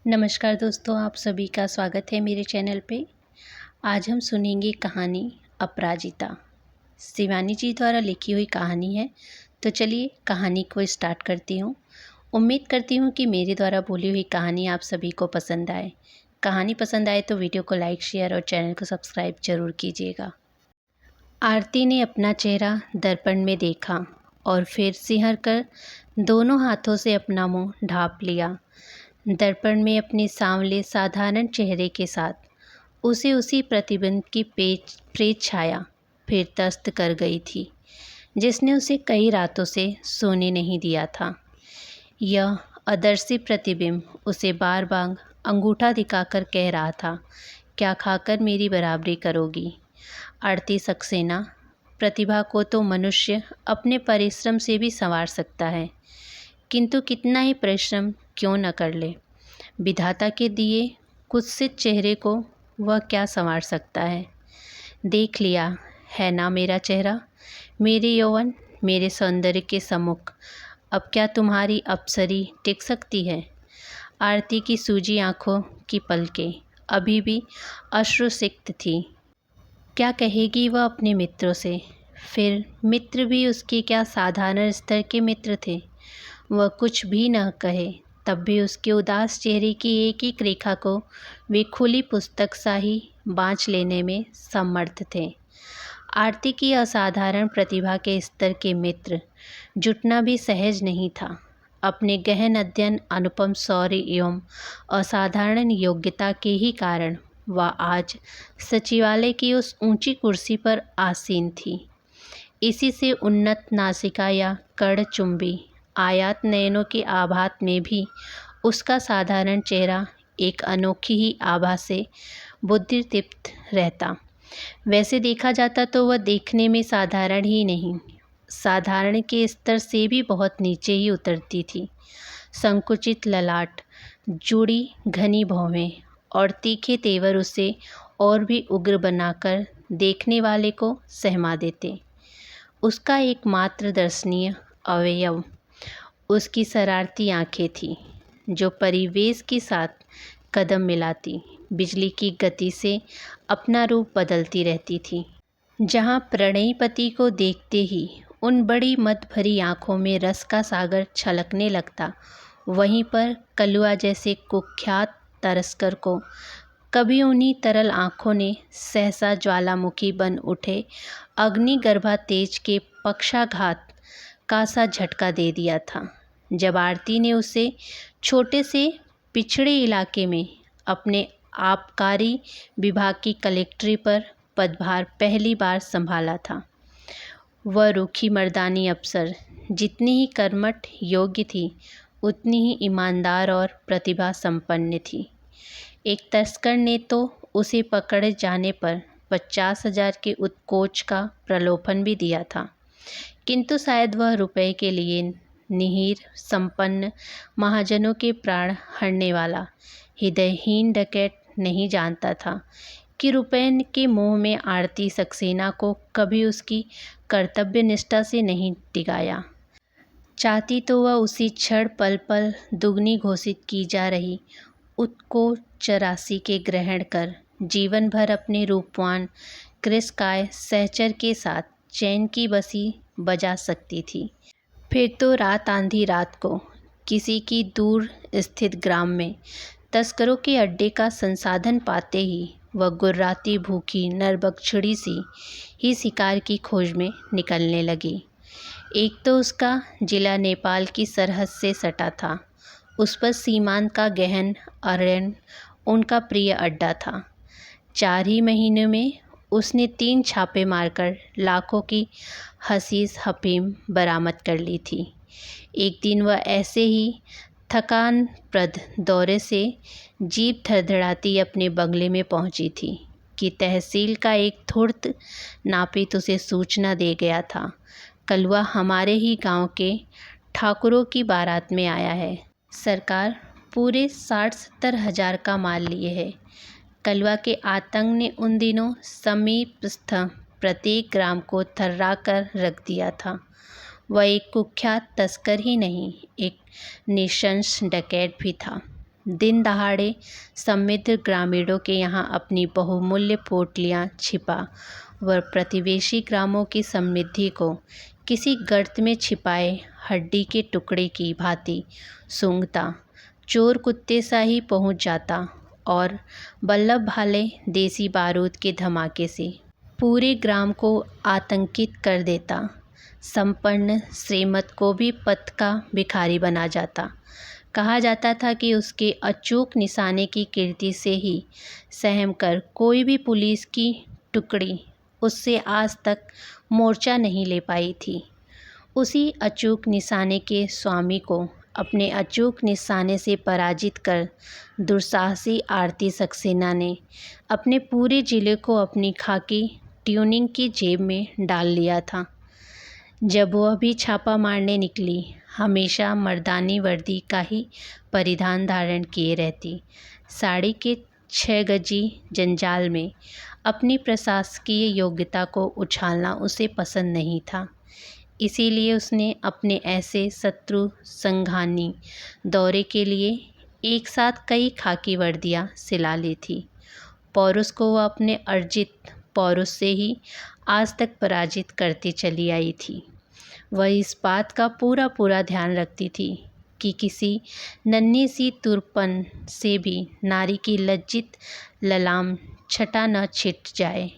नमस्कार दोस्तों, आप सभी का स्वागत है मेरे चैनल पे। आज हम सुनेंगे कहानी अपराजिता। शिवानी जी द्वारा लिखी हुई कहानी है। तो चलिए कहानी को स्टार्ट करती हूँ। उम्मीद करती हूँ कि मेरे द्वारा बोली हुई कहानी आप सभी को पसंद आए। कहानी पसंद आए तो वीडियो को लाइक, शेयर और चैनल को सब्सक्राइब जरूर कीजिएगा। आरती ने अपना चेहरा दर्पण में देखा और फिर सिहर कर दोनों हाथों से अपना मुंह ढाँप लिया। दर्पण में अपने सांवले साधारण चेहरे के साथ उसे उसी प्रतिबिंब की प्रेत छाया फिर त्रस्त कर गई थी, जिसने उसे कई रातों से सोने नहीं दिया था। यह अदर्शी प्रतिबिंब उसे बार बार अंगूठा दिखाकर कह रहा था, क्या खाकर मेरी बराबरी करोगी? आरती सक्सेना, प्रतिभा को तो मनुष्य अपने परिश्रम से भी संवार सकता है, किंतु कितना ही परिश्रम क्यों न कर ले, विधाता के दिए कुत्सित चेहरे को वह क्या संवार सकता है। देख लिया है ना मेरा चेहरा, मेरे यौवन, मेरे सौंदर्य के सम्मुख अब क्या तुम्हारी अप्सरी टिक सकती है? आरती की सूजी आंखों की पलकें अभी भी अश्रुसिक्त थी। क्या कहेगी वह अपने मित्रों से? फिर मित्र भी उसके क्या साधारण स्तर के मित्र थे? वह कुछ भी न कहे तब भी उसके उदास चेहरे की एक एक रेखा को वे खुली पुस्तक सा ही बाँच लेने में समर्थ थे। आरती की असाधारण प्रतिभा के स्तर के मित्र जुटना भी सहज नहीं था। अपने गहन अध्ययन, अनुपम शौर्य एवं असाधारण योग्यता के ही कारण वह आज सचिवालय की उस ऊंची कुर्सी पर आसीन थी। इसी से उन्नत नासिका या कर्णचुंबी आयात नयनों के आभात में भी उसका साधारण चेहरा एक अनोखी ही आभा से बुद्धिदीप्त रहता। वैसे देखा जाता तो वह देखने में साधारण ही नहीं, साधारण के स्तर से भी बहुत नीचे ही उतरती थी। संकुचित ललाट, जुड़ी घनी भौहें और तीखे तेवर उसे और भी उग्र बनाकर देखने वाले को सहमा देते। उसका एकमात्र दर्शनीय अवयव उसकी शरारती आंखें थीं, जो परिवेश के साथ कदम मिलाती बिजली की गति से अपना रूप बदलती रहती थी। जहाँ प्रणयी पति को देखते ही उन बड़ी मद भरी आँखों में रस का सागर छलकने लगता, वहीं पर कलुआ जैसे कुख्यात तरस्कर को कभी उन्हीं तरल आँखों ने सहसा ज्वालामुखी बन उठे अग्निगर्भा तेज के पक्षाघात का सा झटका दे दिया था। जब आरती ने उसे छोटे से पिछड़े इलाके में अपने आबकारी विभाग की कलेक्टरी पर पदभार पहली बार संभाला था, वह रूखी मर्दानी अफसर जितनी ही कर्मठ योग्य थी, उतनी ही ईमानदार और प्रतिभा संपन्न थी। एक तस्कर ने तो उसे पकड़े जाने पर 50,000 के उत्कोच का प्रलोभन भी दिया था, किंतु शायद वह रुपए के लिए निहीर संपन्न महाजनों के प्राण हरने वाला हृदयहीन डकैत नहीं जानता था कि रुपए के मोह में आरती सक्सेना को कभी उसकी कर्तव्य निष्ठा से नहीं डिगाया। चाहती तो वह उसी क्षण पल पल दुगनी घोषित की जा रही उत्कोच राशि के ग्रहण कर जीवन भर अपने रूपवान कृशकाय सहचर के साथ चैन की बसी बजा सकती थी। फिर तो रात आंधी रात को किसी की दूर स्थित ग्राम में तस्करों के अड्डे का संसाधन पाते ही वह गुर्राती भूखी नरबक्षड़ी सी ही शिकार की खोज में निकलने लगी। एक तो उसका जिला नेपाल की सरहद से सटा था, उस पर सीमांत का गहन अरण्य उनका प्रिय अड्डा था। 4 ही महीनों में उसने 3 छापे मारकर लाखों की हशीश अफीम बरामद कर ली थी। एक दिन वह ऐसे ही थकानप्रद दौरे से जीभ धड़धड़ाती अपने बंगले में पहुंची थी कि तहसील का एक धूर्त नापित उसे सूचना दे गया था, कलुआ हमारे ही गांव के ठाकुरों की बारात में आया है। सरकार पूरे 60-70 हजार का माल लिए है। कलुआ के आतंक ने उन दिनों समीपस्थ प्रत्येक ग्राम को थर्रा कर रख दिया था। वह एक कुख्यात तस्कर ही नहीं, एक निशंस डकैत भी था। दिन दहाड़े समृद्ध ग्रामीणों के यहाँ अपनी बहुमूल्य पोटलियाँ छिपा व प्रतिवेशी ग्रामों की समृद्धि को किसी गर्त में छिपाए हड्डी के टुकड़े की भांति सूंघता, चोर कुत्ते सा ही पहुँच जाता और बल्लभ भाले देसी बारूद के धमाके से पूरे ग्राम को आतंकित कर देता। संपन्न श्रीमत को भी पथ का भिखारी बना जाता। कहा जाता था कि उसके अचूक निशाने की कीर्ति से ही सहम कर कोई भी पुलिस की टुकड़ी उससे आज तक मोर्चा नहीं ले पाई थी। उसी अचूक निशाने के स्वामी को अपने अचूक निशाने से पराजित कर दुस्साहसी आरती सक्सेना ने अपने पूरे जिले को अपनी खाकी ट्यूनिंग की जेब में डाल लिया था। जब वह भी छापा मारने निकली, हमेशा मर्दानी वर्दी का ही परिधान धारण किए रहती। साड़ी के 6 गजी जंजाल में अपनी प्रशासकीय योग्यता को उछालना उसे पसंद नहीं था। इसीलिए उसने अपने ऐसे शत्रु संघानी दौरे के लिए एक साथ कई खाकी वर्दियाँ सिला ली थी। पौरुष को वह अपने अर्जित पौरुष से ही आज तक पराजित करती चली आई थी। वह इस बात का पूरा ध्यान रखती थी कि किसी नन्ही सी तुरपन से भी नारी की लज्जित ललाम छटा न छिट जाए।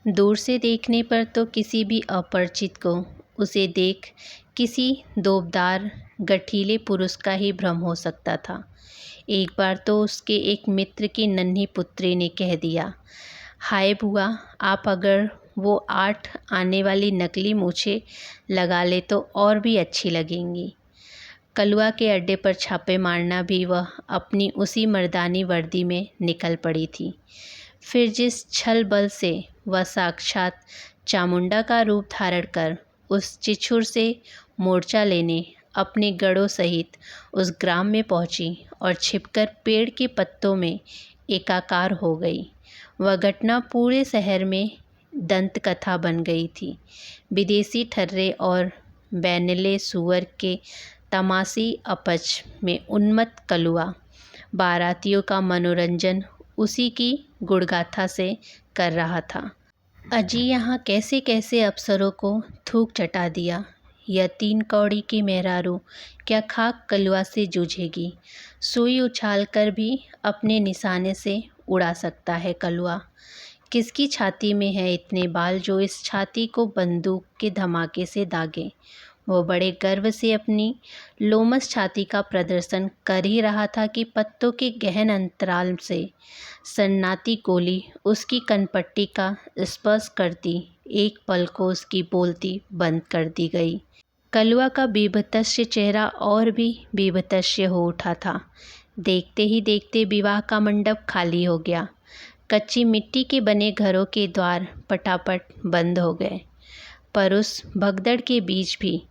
दूर से देखने पर तो किसी भी अपरिचित को उसे देख किसी दोबदार गठीले पुरुष का ही भ्रम हो सकता था। एक बार तो उसके एक मित्र की नन्ही पुत्री ने कह दिया, हाय बुआ, आप अगर वो 8 आने वाली नकली मूछें लगा ले तो और भी अच्छी लगेंगी। कलुआ के अड्डे पर छापे मारना भी वह अपनी उसी मर्दानी वर्दी में निकल पड़ी थी। फिर जिस छल बल से वह साक्षात चामुंडा का रूप धारण कर उस चिछुर से मोर्चा लेने अपने गढ़ों सहित उस ग्राम में पहुंची और छिपकर पेड़ के पत्तों में एकाकार हो गई, वह घटना पूरे शहर में दंत कथा बन गई थी। विदेशी ठर्रे और बैनले सुअर के तमाशी अपच में उन्मत्त कलुआ बारातियों का मनोरंजन उसी की गुणगाथा से कर रहा था। अजी यहाँ कैसे कैसे अफसरों को थूक चटा दिया। यह 3 कौड़ी की मेहरारू क्या खाक कलुआ से जूझेगी। सुई उछाल कर भी अपने निशाने से उड़ा सकता है कलुआ। किसकी छाती में है इतने बाल जो इस छाती को बंदूक के धमाके से दागे। वो बड़े गर्व से अपनी लोमस छाती का प्रदर्शन कर ही रहा था कि पत्तों के गहन अंतराल से सन्नाटी गोली उसकी कनपट्टी का स्पर्श करती एक पल को उसकी बोलती बंद कर दी गई। कलुआ का बीभत्स्य चेहरा और भी बीभत्स्य हो उठा था। देखते ही देखते विवाह का मंडप खाली हो गया। कच्ची मिट्टी के बने घरों के द्वार पटापट बंद हो गए। पर उस भगदड़ के बीच भी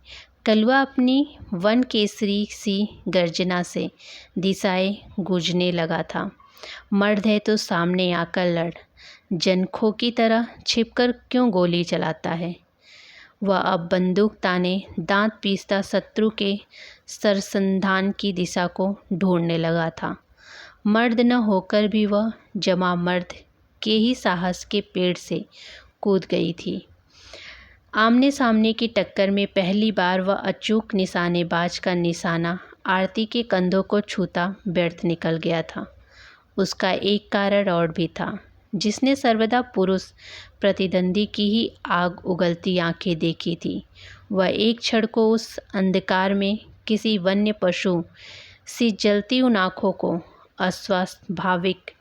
कलुआ अपनी वन केसरी सी गर्जना से दिशाएं गूंजने लगा था। मर्द है तो सामने आकर लड़, जनखों की तरह छिपकर क्यों गोली चलाता है। वह अब बंदूक ताने दांत पीसता शत्रु के सरसंधान की दिशा को ढूंढने लगा था। मर्द न होकर भी वह जमा मर्द के ही साहस के पेड़ से कूद गई थी। आमने सामने की टक्कर में पहली बार वह अचूक निशानेबाज का निशाना आरती के कंधों को छूता व्यर्थ निकल गया था। उसका एक कारण और भी था, जिसने सर्वदा पुरुष प्रतिद्वंदी की ही आग उगलती आंखें देखी थी। वह एक क्षण को उस अंधकार में किसी वन्य पशु सी जलती उन आँखों को अस्वाभाविक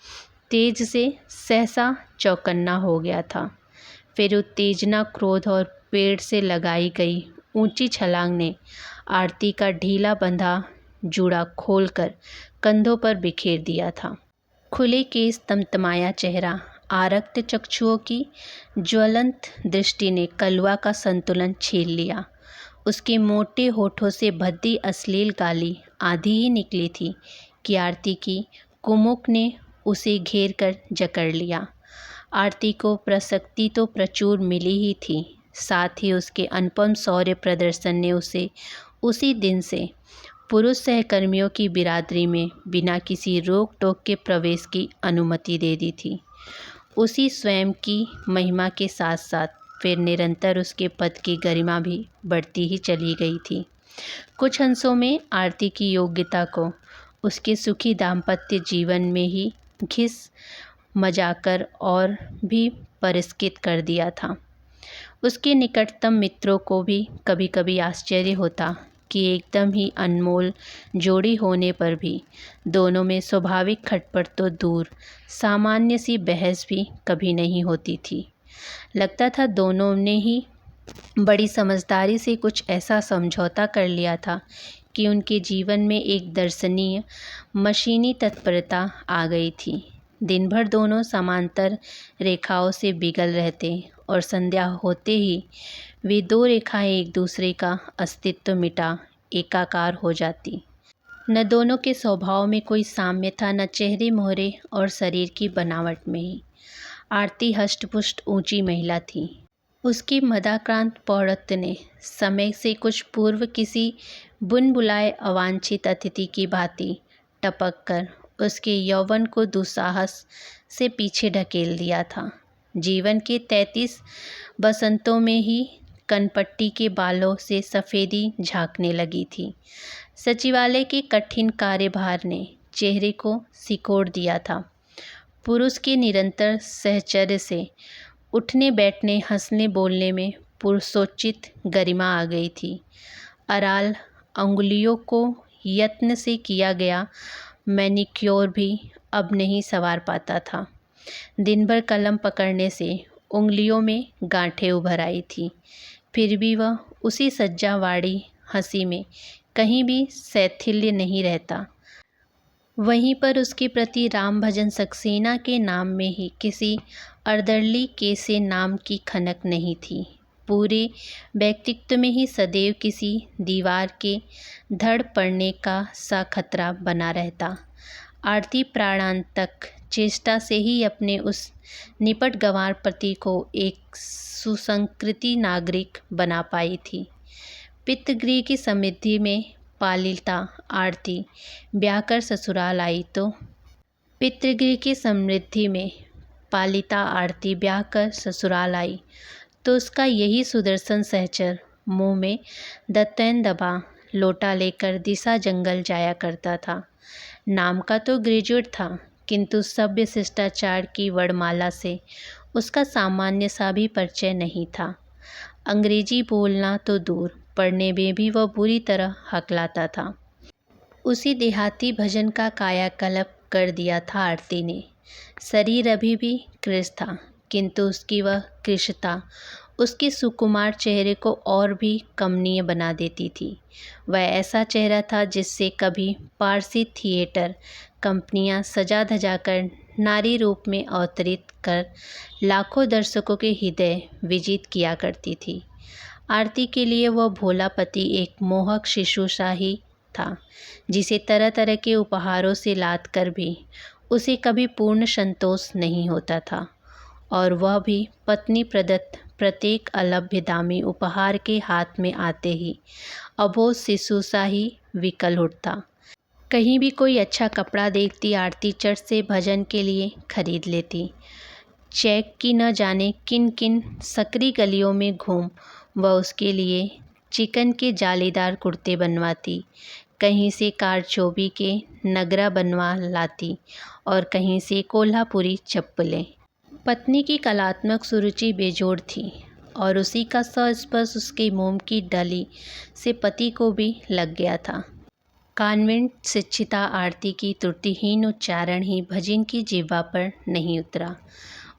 तेज से सहसा चौकन्ना हो गया था। फिर उत्तेजना, क्रोध और पेड़ से लगाई गई ऊंची छलांग ने आरती का ढीला बंधा जूड़ा खोलकर कंधों पर बिखेर दिया था। खुले केस, तमतमाया चेहरा, आरक्त चक्षुओं की ज्वलंत दृष्टि ने कलुआ का संतुलन छीन लिया। उसके मोटे होठों से भद्दी अश्लील गाली आधी ही निकली थी कि आरती की कुमुक ने उसे घेर कर जकड़ लिया। आरती को प्रशक्ति तो प्रचुर मिली ही थी, साथ ही उसके अनुपम शौर्य प्रदर्शन ने उसे उसी दिन से पुरुष सहकर्मियों की बिरादरी में बिना किसी रोक टोक के प्रवेश की अनुमति दे दी थी। उसी स्वयं की महिमा के साथ साथ फिर निरंतर उसके पद की गरिमा भी बढ़ती ही चली गई थी। कुछ अंशों में आरती की योग्यता को उसके सुखी दाम्पत्य जीवन में ही घिस मजाकर और भी परिष्कृत कर दिया था। उसके निकटतम मित्रों को भी कभी कभी आश्चर्य होता कि एकदम ही अनमोल जोड़ी होने पर भी दोनों में स्वाभाविक खटपट तो दूर, सामान्य सी बहस भी कभी नहीं होती थी। लगता था दोनों ने ही बड़ी समझदारी से कुछ ऐसा समझौता कर लिया था कि उनके जीवन में एक दर्शनीय मशीनी तत्परता आ गई थी। दिन भर दोनों समांतर रेखाओं से बिगल रहते और संध्या होते ही वे दो रेखाएं एक दूसरे का अस्तित्व मिटा एकाकार हो जाती। न दोनों के स्वभाव में कोई साम्य था, न चेहरे मोहरे और शरीर की बनावट में ही। आरती हष्टपुष्ट ऊंची महिला थी। उसकी मदाक्रांत पौढ़त्व ने समय से कुछ पूर्व किसी बुनबुलाए अवांछित अतिथि की भांति टपक कर उसके यौवन को दुस्साहस से पीछे ढकेल दिया था। जीवन के 33 बसंतों में ही कनपट्टी के बालों से सफ़ेदी झांकने लगी थी। सचिवालय के कठिन कार्यभार ने चेहरे को सिकोड़ दिया था। पुरुष के निरंतर सहचर्य से उठने बैठने, हंसने बोलने में पुरुषोचित गरिमा आ गई थी। अराल अंगुलियों को यत्न से किया गया मैनिक्योर भी अब नहीं संवार पाता था। दिन भर कलम पकड़ने से उंगलियों में गांठें उभर आई थी। फिर भी वह उसी सज्जावाड़ी हंसी में कहीं भी शैथिल्य नहीं रहता। वहीं पर उसके प्रति राम भजन सक्सेना के नाम में ही किसी अर्दली के से नाम की खनक नहीं थी। पूरे व्यक्तित्व में ही सदैव किसी दीवार के धड़ पड़ने का सा खतरा बना रहता। आरती प्राणांतक चेष्टा से ही अपने उस निपट गंवार पति को एक सुसंस्कृति नागरिक बना पाई थी। पितृगृह की समृद्धि में पालिता आरती ब्याह कर ससुराल आई तो पितृगृह की समृद्धि में पालिता आरती ब्याह कर ससुराल आई तो उसका यही सुदर्शन सहचर मुंह में दत्तैन दबा लोटा लेकर दिशा जंगल जाया करता था। नाम का तो ग्रेजुएट था, किंतु सभ्य शिष्टाचार की वर्णमाला से उसका सामान्य सा भी परिचय नहीं था। अंग्रेजी बोलना तो दूर, पढ़ने में भी वह बुरी तरह हकलाता था। उसी देहाती भजन का कायाकल्प कर दिया था आरती ने। शरीर अभी भी कृश था, किंतु उसकी वह कृशता उसके सुकुमार चेहरे को और भी कमनीय बना देती थी। वह ऐसा चेहरा था जिससे कभी पारसी थिएटर कंपनियां सजा धजा कर नारी रूप में अवतरित कर लाखों दर्शकों के हृदय विजित किया करती थी। आरती के लिए वह भोला पति एक मोहक शिशु सा ही था, जिसे तरह तरह के उपहारों से लाद कर भी उसे कभी पूर्ण संतोष नहीं होता था, और वह भी पत्नी प्रदत्त प्रत्येक अलभ्य दामी उपहार के हाथ में आते ही अबोध शिशु सा ही विकल उठता। कहीं भी कोई अच्छा कपड़ा देखती आरती चट से भजन के लिए खरीद लेती। चैक की न जाने किन किन सकरी गलियों में घूम वह उसके लिए चिकन के जालीदार कुर्ते बनवाती, कहीं से कारचोबी के नगरा बनवा लाती और कहीं से कोल्हापुरी चप्पलें। पत्नी की कलात्मक सुरुचि बेजोड़ थी और उसी का स्पर्श उसके मोम की डली से पति को भी लग गया था। कॉन्वेंट शिक्षिता आरती की त्रुटिहीन उच्चारण ही भजन की जिह्वा पर नहीं उतरा।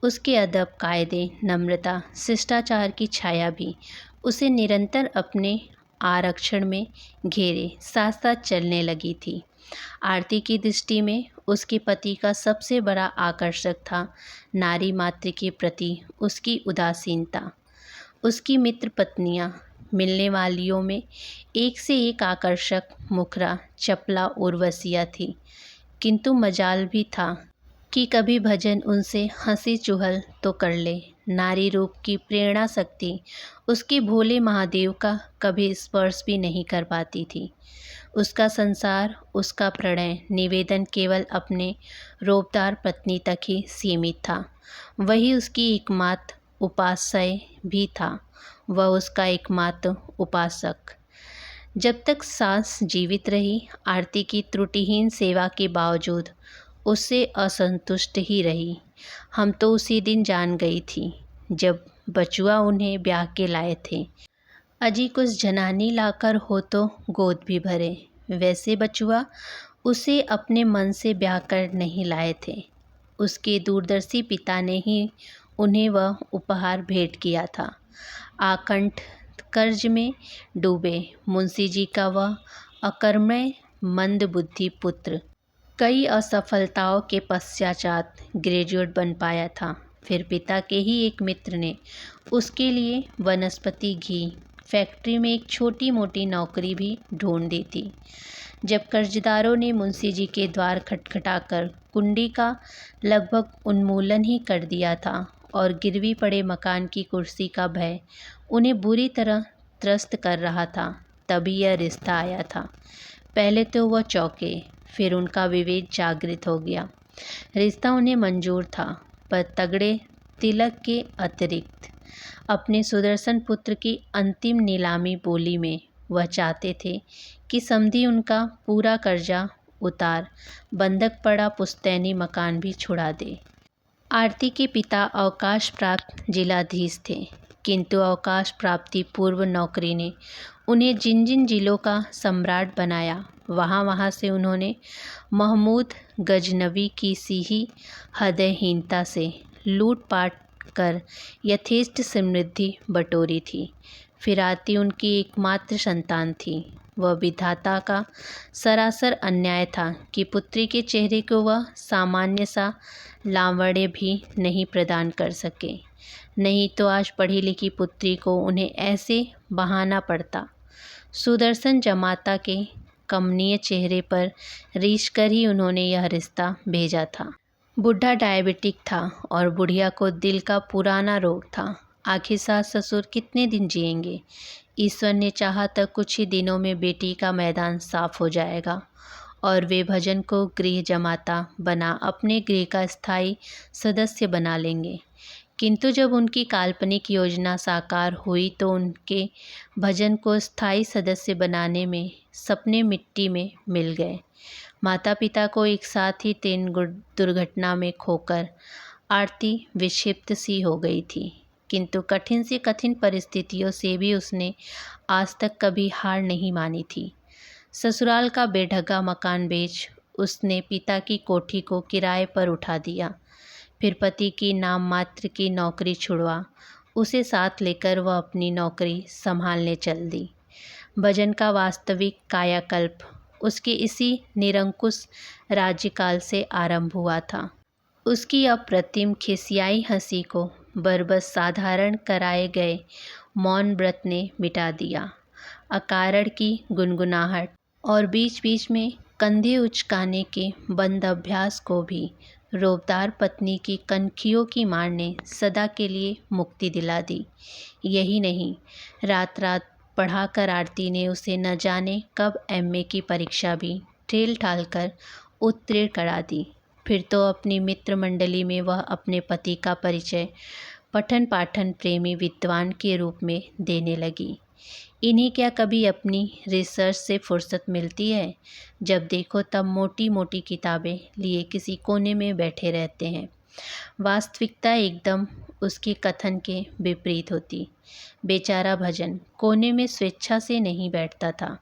उसके अदब, कायदे, नम्रता, शिष्टाचार की छाया भी उसे निरंतर अपने आरक्षण में घेरे साथ साथ चलने लगी थी। आरती की दृष्टि में उसके पति का सबसे बड़ा आकर्षक था नारी मात्र के प्रति उसकी उदासीनता। उसकी मित्र पत्नियां मिलने वालियों में एक से एक आकर्षक, मुखरा, चपला उर्वशिया थी, किंतु मजाल भी था कि कभी भजन उनसे हंसी चुहल तो कर ले। नारी रूप की प्रेरणा शक्ति उसके भोले महादेव का कभी स्पर्श भी नहीं कर पाती थी। उसका संसार, उसका प्रणय निवेदन केवल अपने रोबदार पत्नी तक ही सीमित था। वही उसकी एकमात्र उपास्य भी था, वह उसका एकमात्र उपासक। जब तक सास जीवित रही, आरती की त्रुटिहीन सेवा के बावजूद उससे असंतुष्ट ही रही। हम तो उसी दिन जान गई थी जब बचुआ उन्हें ब्याह के लाए थे। अजी कुछ जनानी लाकर हो तो गोद भी भरे। वैसे बचुआ उसे अपने मन से ब्याह कर नहीं लाए थे। उसके दूरदर्शी पिता ने ही उन्हें वह उपहार भेंट किया था। आकंठ कर्ज में डूबे मुंशी जी का वह अकर्मण्य मंदबुद्धि पुत्र कई असफलताओं के पश्चात ग्रेजुएट बन पाया था। फिर पिता के ही एक मित्र ने उसके लिए वनस्पति घी फैक्ट्री में एक छोटी मोटी नौकरी भी ढूंढ दी थी। जब कर्जदारों ने मुंशी जी के द्वार खटखटाकर कुंडी का लगभग उन्मूलन ही कर दिया था और गिरवी पड़े मकान की कुर्सी का भय उन्हें बुरी तरह त्रस्त कर रहा था, तभी यह रिश्ता आया था। पहले तो वह चौंके, फिर उनका विवेक जागृत हो गया। रिश्ता उन्हें मंजूर था, पर तगड़े तिलक के अतिरिक्त अपने सुदर्शन पुत्र की अंतिम नीलामी बोली में वह चाहते थे कि समधी उनका पूरा कर्जा उतार बंधक पड़ा पुश्तैनी मकान भी छुड़ा दे। आरती के पिता अवकाश प्राप्त जिलाधीश थे, किंतु अवकाश प्राप्ति पूर्व नौकरी ने उन्हें जिन जिन जिलों का सम्राट बनाया, वहाँ वहाँ से उन्होंने महमूद गजनवी की सी ही हृदयहीनता से लूटपाट कर यथेष्ट समृद्धि बटोरी थी। फिर आरती उनकी एकमात्र संतान थी। वह विधाता का सरासर अन्याय था कि पुत्री के चेहरे को वह सामान्य सा लावण्य भी नहीं प्रदान कर सके। नहीं तो आज पढ़ी लिखी पुत्री को उन्हें ऐसे बहाना पड़ता। सुदर्शन जमाता के कमनीय चेहरे पर रीछ कर ही उन्होंने यह रिश्ता भेजा था। बुढ़ा डायबिटिक था और बुढ़िया को दिल का पुराना रोग था। आखिर सास ससुर कितने दिन जिएंगे। ईश्वर ने चाहा तक कुछ ही दिनों में बेटी का मैदान साफ हो जाएगा और वे भजन को गृह जमाता बना अपने गृह का स्थायी सदस्य बना लेंगे। किंतु जब उनकी काल्पनिक योजना साकार हुई तो उनके भजन को स्थायी सदस्य बनाने में सपने मिट्टी में मिल गए। माता पिता को एक साथ ही ट्रेन दुर्घटना में खोकर आरती विक्षिप्त सी हो गई थी, किंतु कठिन से कठिन परिस्थितियों से भी उसने आज तक कभी हार नहीं मानी थी। ससुराल का बेढंगा मकान बेच उसने पिता की कोठी को किराए पर उठा दिया। फिर पति की नाम मात्र की नौकरी छुड़वा उसे साथ लेकर वह अपनी नौकरी संभालने चल दी। भजन का वास्तविक कायाकल्प उसके इसी निरंकुश राज्यकाल से आरंभ हुआ था। उसकी अप्रतिम खिसियाई हंसी को बरबस साधारण कराए गए मौन व्रत ने मिटा दिया। अकारण की गुनगुनाहट और बीच बीच में कंधे उचकाने के बंद अभ्यास को भी रोबदार पत्नी की कनखियों की मार ने सदा के लिए मुक्ति दिला दी। यही नहीं, रात रात पढ़ाकर आरती ने उसे न जाने कब एमए की परीक्षा भी ठेल ठाल कर उत्तीर्ण करा दी। फिर तो अपनी मित्र मंडली में वह अपने पति का परिचय पठन पाठन प्रेमी विद्वान के रूप में देने लगी। इन्हें क्या कभी अपनी रिसर्च से फुर्सत मिलती है? जब देखो तब मोटी मोटी किताबें लिए किसी कोने में बैठे रहते हैं। वास्तविकता एकदम उसके कथन के विपरीत होती। बेचारा भजन कोने में स्वेच्छा से नहीं बैठता था,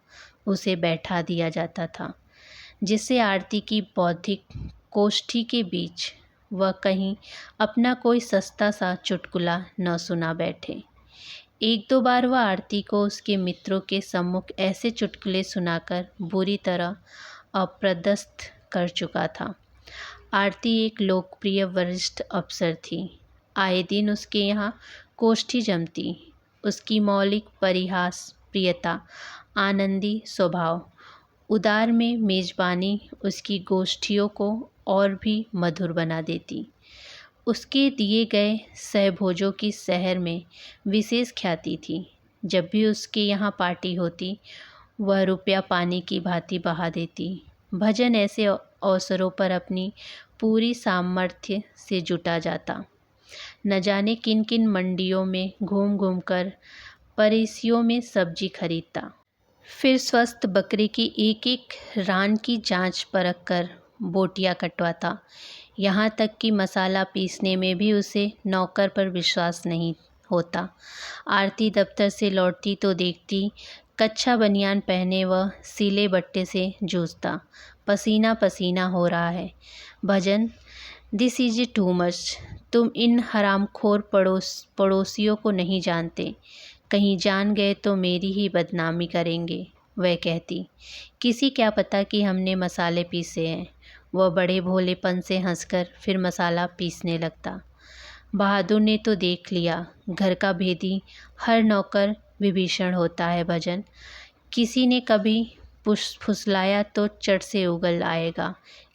उसे बैठा दिया जाता था, जिससे आरती की बौद्धिक कोष्ठी के बीच वह कहीं अपना कोई सस्ता सा चुटकुला न सुना बैठे। एक दो बार वह आरती को उसके मित्रों के सम्मुख ऐसे चुटकुले सुनाकर बुरी तरह अप्रदस्थ कर चुका था। आरती एक लोकप्रिय वरिष्ठ अफसर थी। आए दिन उसके यहाँ कोष्ठी जमती। उसकी मौलिक परिहास प्रियता, आनंदी स्वभाव, उदार में मेजबानी उसकी गोष्ठियों को और भी मधुर बना देती। उसके दिए गए सहभोजों की शहर में विशेष ख्याति थी। जब भी उसके यहाँ पार्टी होती, वह रुपया पानी की भांति बहा देती। भजन ऐसे अवसरों पर अपनी पूरी सामर्थ्य से जुटा जाता। न जाने किन किन मंडियों में घूम घूम कर पड़ोसियों में सब्जी खरीदता। फिर स्वस्थ बकरे की एक एक रान की जांच परख कर बोटियां कटवाता। यहाँ तक कि मसाला पीसने में भी उसे नौकर पर विश्वास नहीं होता। आरती दफ्तर से लौटती तो देखती कच्छा बनियान पहने वह सीले बट्टे से जूझता, पसीना पसीना हो रहा है। भजन, दिस इज टू मच। तुम इन हरामखोर पड़ोसियों को नहीं जानते। कहीं जान गए तो मेरी ही बदनामी करेंगे। वह कहती, किसी क्या पता कि हमने मसाले पीसे हैं। वह बड़े भोलेपन से हंसकर फिर मसाला पीसने लगता। बहादुर ने तो देख लिया, घर का भेदी हर नौकर विभीषण होता है। भजन, किसी ने कभी फुसलाया तो चट से उगल आएगा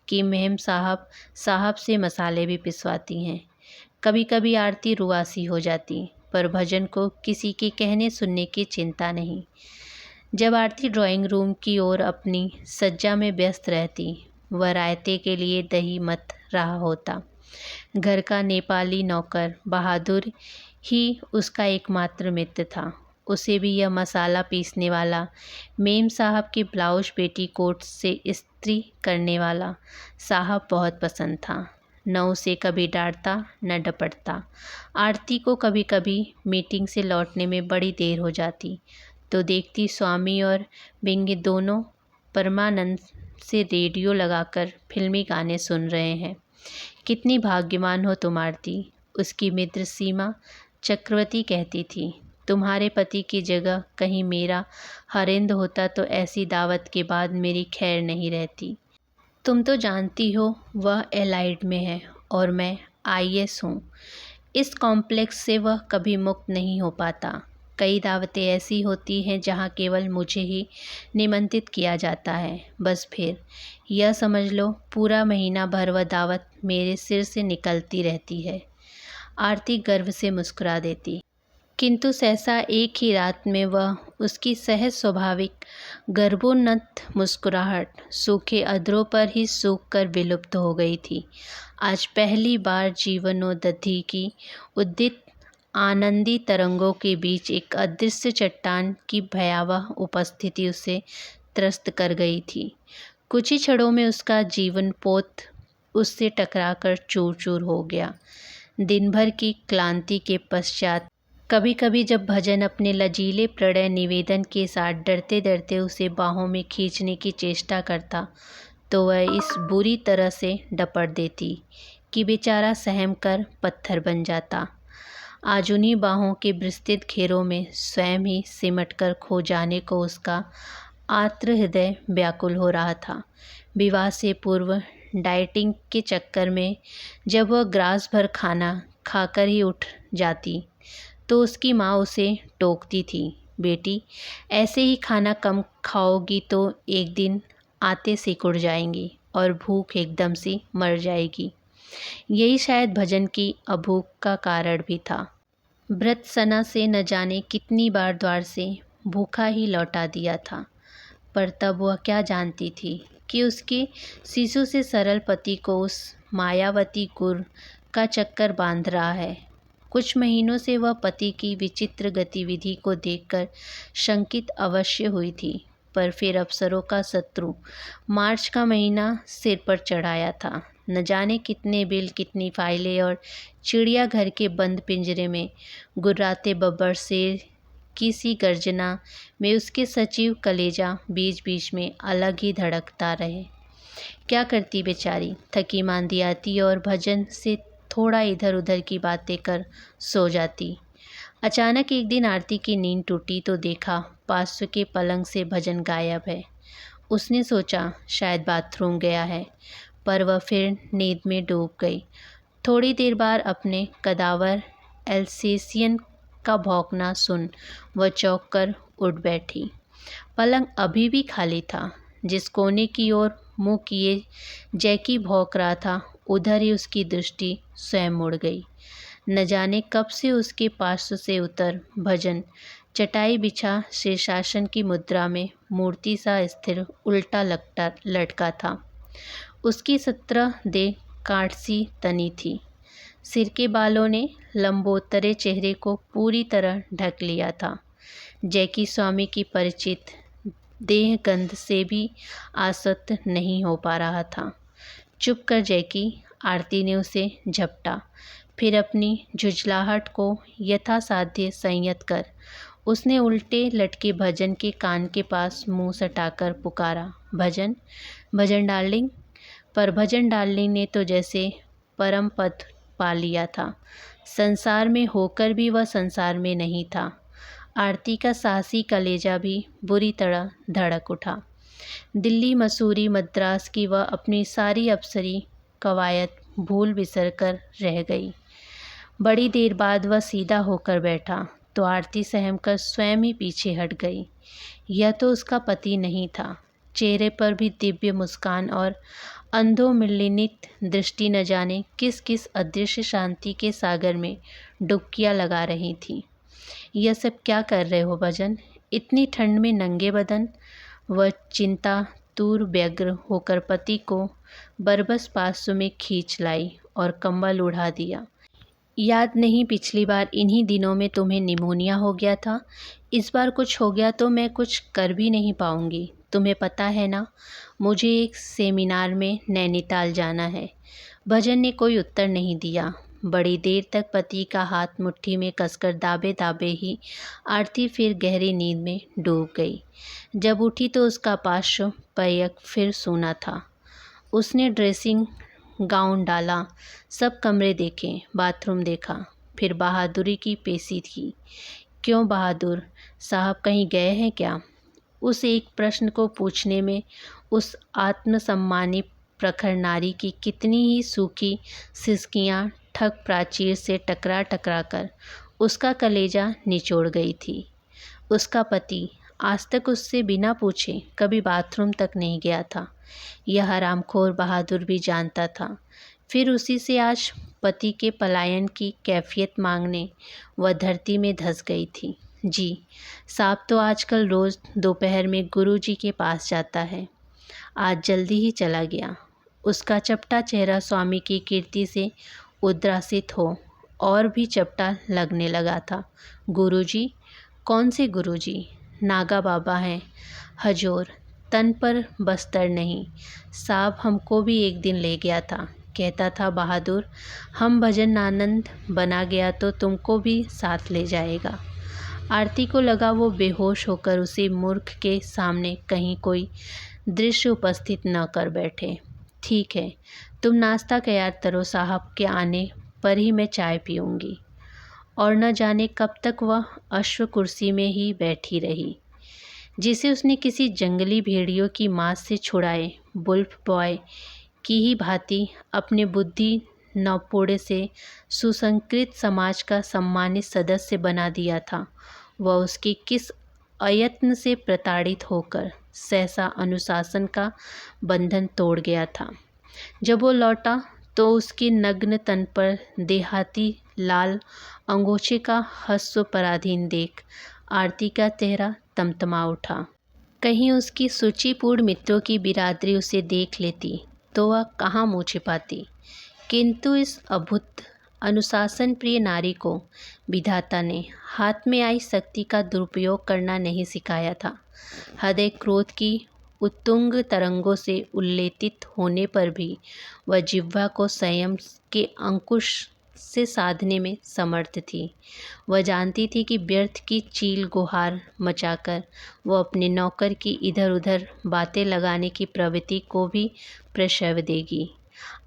कि मेम साहब से मसाले भी पिसवाती हैं। कभी कभी आरती रुआसी हो जाती, पर भजन को किसी के कहने सुनने की चिंता नहीं। जब आरती ड्राइंग रूम की ओर अपनी सज्जा में व्यस्त रहती, वह रायते के लिए दही मथ रहा होता। घर का नेपाली नौकर बहादुर ही उसका एकमात्र मित्र था। उसे भी यह मसाला पीसने वाला, मेम साहब के ब्लाउज पेटीकोट से इस्त्री करने वाला साहब बहुत पसंद था। न उसे कभी डांटता न डपटता। आरती को कभी कभी मीटिंग से लौटने में बड़ी देर हो जाती तो देखती स्वामी और बिंगे दोनों परमानंद से रेडियो लगाकर फिल्मी गाने सुन रहे हैं। कितनी भाग्यवान हो तुम आरती, उसकी मित्र सीमा चक्रवर्ती कहती थी। तुम्हारे पति की जगह कहीं मेरा हरेंद्र होता तो ऐसी दावत के बाद मेरी खैर नहीं रहती। तुम तो जानती हो वह एलाइड में है और मैं आईएएस हूँ। इस कॉम्प्लेक्स से वह कभी मुक्त नहीं हो पाता। कई दावतें ऐसी होती हैं जहाँ केवल मुझे ही निमंत्रित किया जाता है। बस फिर यह समझ लो पूरा महीना भर वह दावत मेरे सिर से निकलती रहती है। आरती गर्व से मुस्कुरा देती, किंतु सहसा एक ही रात में वह उसकी सहज स्वाभाविक गर्भोन्नत मुस्कुराहट सूखे अधरों पर ही सूख कर विलुप्त हो गई थी। आज पहली बार जीवनोदधि की उद्दित आनंदी तरंगों के बीच एक अदृश्य चट्टान की भयावह उपस्थिति उसे त्रस्त कर गई थी। कुछ ही क्षणों में उसका जीवन पोत उससे टकराकर चूर चूर हो गया। दिन भर की क्लांति के पश्चात कभी कभी जब भजन अपने लचीले प्रणय निवेदन के साथ डरते डरते उसे बाहों में खींचने की चेष्टा करता तो वह इस बुरी तरह से डपट देती कि बेचारा सहम कर पत्थर बन जाता। आज उन्हीं बाहों के विस्तृत घेरों में स्वयं ही सिमट कर खो जाने को उसका आर्द्र हृदय व्याकुल हो रहा था। विवाह से पूर्व डाइटिंग के चक्कर में जब वह ग्रास भर खाना खाकर ही उठ जाती तो उसकी माँ उसे टोकती थी, बेटी ऐसे ही खाना कम खाओगी तो एक दिन आते सिकुड़ जाएंगी और भूख एकदम से मर जाएगी। यही शायद भजन की अभूख का कारण भी था। व्रत सना से न जाने कितनी बार द्वार से भूखा ही लौटा दिया था, पर तब वह क्या जानती थी कि उसके शिशु से सरल पति को उस मायावती गुर का चक्कर बांध रहा है। कुछ महीनों से वह पति की विचित्र गतिविधि को देखकर शंकित अवश्य हुई थी, पर फिर अफसरों का शत्रु मार्च का महीना सिर पर चढ़ाया था। न जाने कितने बिल, कितनी फाइलें और चिड़ियाघर के बंद पिंजरे में गुर्राते बब्बर शेर की सी गर्जना में उसके सचिव कलेजा बीच बीच में अलग ही धड़कता रहे। क्या करती बेचारी, थकी मांदी आती और भजन से थोड़ा इधर उधर की बातें कर सो जाती। अचानक एक दिन आरती की नींद टूटी तो देखा पार्श्व के पलंग से भजन गायब है। उसने सोचा शायद बाथरूम गया है, पर वह फिर नींद में डूब गई। थोड़ी देर बाद अपने कदावर एल्सेशियन का भौंकना सुन वह चौंक कर उठ बैठी। पलंग अभी भी खाली था। जिस कोने की ओर मुंह किए जैकी भौंक रहा था उधर ही उसकी दृष्टि स्वयं मुड़ गई। न जाने कब से उसके पार्श्व से उतर भजन चटाई बिछा शीर्षासन की मुद्रा में मूर्ति सा स्थिर उल्टा लटका था। उसकी 17 देह काठ सी तनी थी। सिर के बालों ने लंबोतरे चेहरे को पूरी तरह ढक लिया था। जैकी स्वामी की परिचित देह गंध से भी आसक्त नहीं हो पा रहा था। चुप कर जैकी, आरती ने उसे झपटा। फिर अपनी झुंझलाहट को यथासाध्य संयत कर उसने उल्टे लटके भजन के कान के पास मुंह सटाकर पुकारा, भजन, भजन डार्लिंग। पर भजन डार्लिंग ने तो जैसे परम पद पा लिया था। संसार में होकर भी वह संसार में नहीं था। आरती का साहसी कलेजा भी बुरी तरह धड़क उठा। दिल्ली, मसूरी, मद्रास की वह अपनी सारी अफसरी कवायद भूल बिसर कर रह गई। बड़ी देर बाद वह सीधा होकर बैठा तो आरती सहम कर स्वयं ही पीछे हट गई। यह तो उसका पति नहीं था। चेहरे पर भी दिव्य मुस्कान और अंधोमृलिनित दृष्टि न जाने किस किस अदृश्य शांति के सागर में डुबकियां लगा रही थी। यह सब क्या कर रहे हो भजन? इतनी ठंड में नंगे बदन? वह चिंता तूर व्यग्र होकर पति को बरबस पासों में खींच लाई और कंबल उड़ा दिया। याद नहीं पिछली बार इन्हीं दिनों में तुम्हें निमोनिया हो गया था? इस बार कुछ हो गया तो मैं कुछ कर भी नहीं पाऊंगी। तुम्हें पता है ना, मुझे एक सेमिनार में नैनीताल जाना है। भजन ने कोई उत्तर नहीं दिया। बड़ी देर तक पति का हाथ मुट्ठी में कसकर दाबे दाबे ही आरती फिर गहरी नींद में डूब गई। जब उठी तो उसका पार्श्व पयक फिर सूना था। उसने ड्रेसिंग गाउन डाला, सब कमरे देखे, बाथरूम देखा, फिर बहादुरी की पेशी की। क्यों बहादुर साहब कहीं गए हैं क्या? उस एक प्रश्न को पूछने में उस आत्मसम्मानी प्रखर नारी की कितनी ही सूखी सिसकियां ठग प्राचीर से टकरा टकरा कर उसका कलेजा निचोड़ गई थी। उसका पति आज तक उससे बिना पूछे कभी बाथरूम तक नहीं गया था। यह हरामखोर बहादुर भी जानता था। फिर उसी से आज पति के पलायन की कैफियत मांगने वह धरती में धंस गई थी। जी, साहब तो आजकल रोज़ दोपहर में गुरुजी के पास जाता है। आज जल्दी ही चला गया। उसका चपटा चेहरा स्वामी की कीर्ति से उद्रासित हो और भी चपटा लगने लगा था। गुरुजी? कौन से गुरुजी? नागा बाबा हैं, हजूर, तन पर बस्तर नहीं। साहब हमको भी एक दिन ले गया था। कहता था, बहादुर, हम भजन आनंद बना गया तो तुमको भी साथ ले जाएगा। आरती को लगा वो बेहोश होकर उसी मूर्ख के सामने कहीं कोई दृश्य उपस्थित न कर बैठे। ठीक है, तुम नाश्ता तैयार करो, साहब के आने पर ही मैं चाय पीऊँगी। और न जाने कब तक वह अश्व कुर्सी में ही बैठी रही, जिसे उसने किसी जंगली भेड़ियों की मांस से छुड़ाए वुल्फ बॉय की ही भांति अपने बुद्धि नौपोड़े से सुसंस्कृत समाज का सम्मानित सदस्य बना दिया था। वह उसकी किस अयत्न से प्रताड़ित होकर सहसा अनुशासन का बंधन तोड़ गया था। जब वो लौटा तो उसके नग्न तन पर देहाती लाल अंगोछे का हस्व पराधीन देख आरती का चेहरा तमतमा उठा। कहीं उसकी सूचिपूर्ण मित्रों की बिरादरी उसे देख लेती तो वह कहाँ मुँह छिपाती। किंतु इस अभूत अनुशासन प्रिय नारी को विधाता ने हाथ में आई शक्ति का दुरुपयोग करना नहीं सिखाया था। हृदय क्रोध की उत्तुंग तरंगों से उल्लेतित होने पर भी वह जिह्वा को संयम के अंकुश से साधने में समर्थ थी। वह जानती थी कि व्यर्थ की चील गुहार मचाकर वह अपने नौकर की इधर उधर बातें लगाने की प्रवृत्ति को भी प्रश्रय देगी।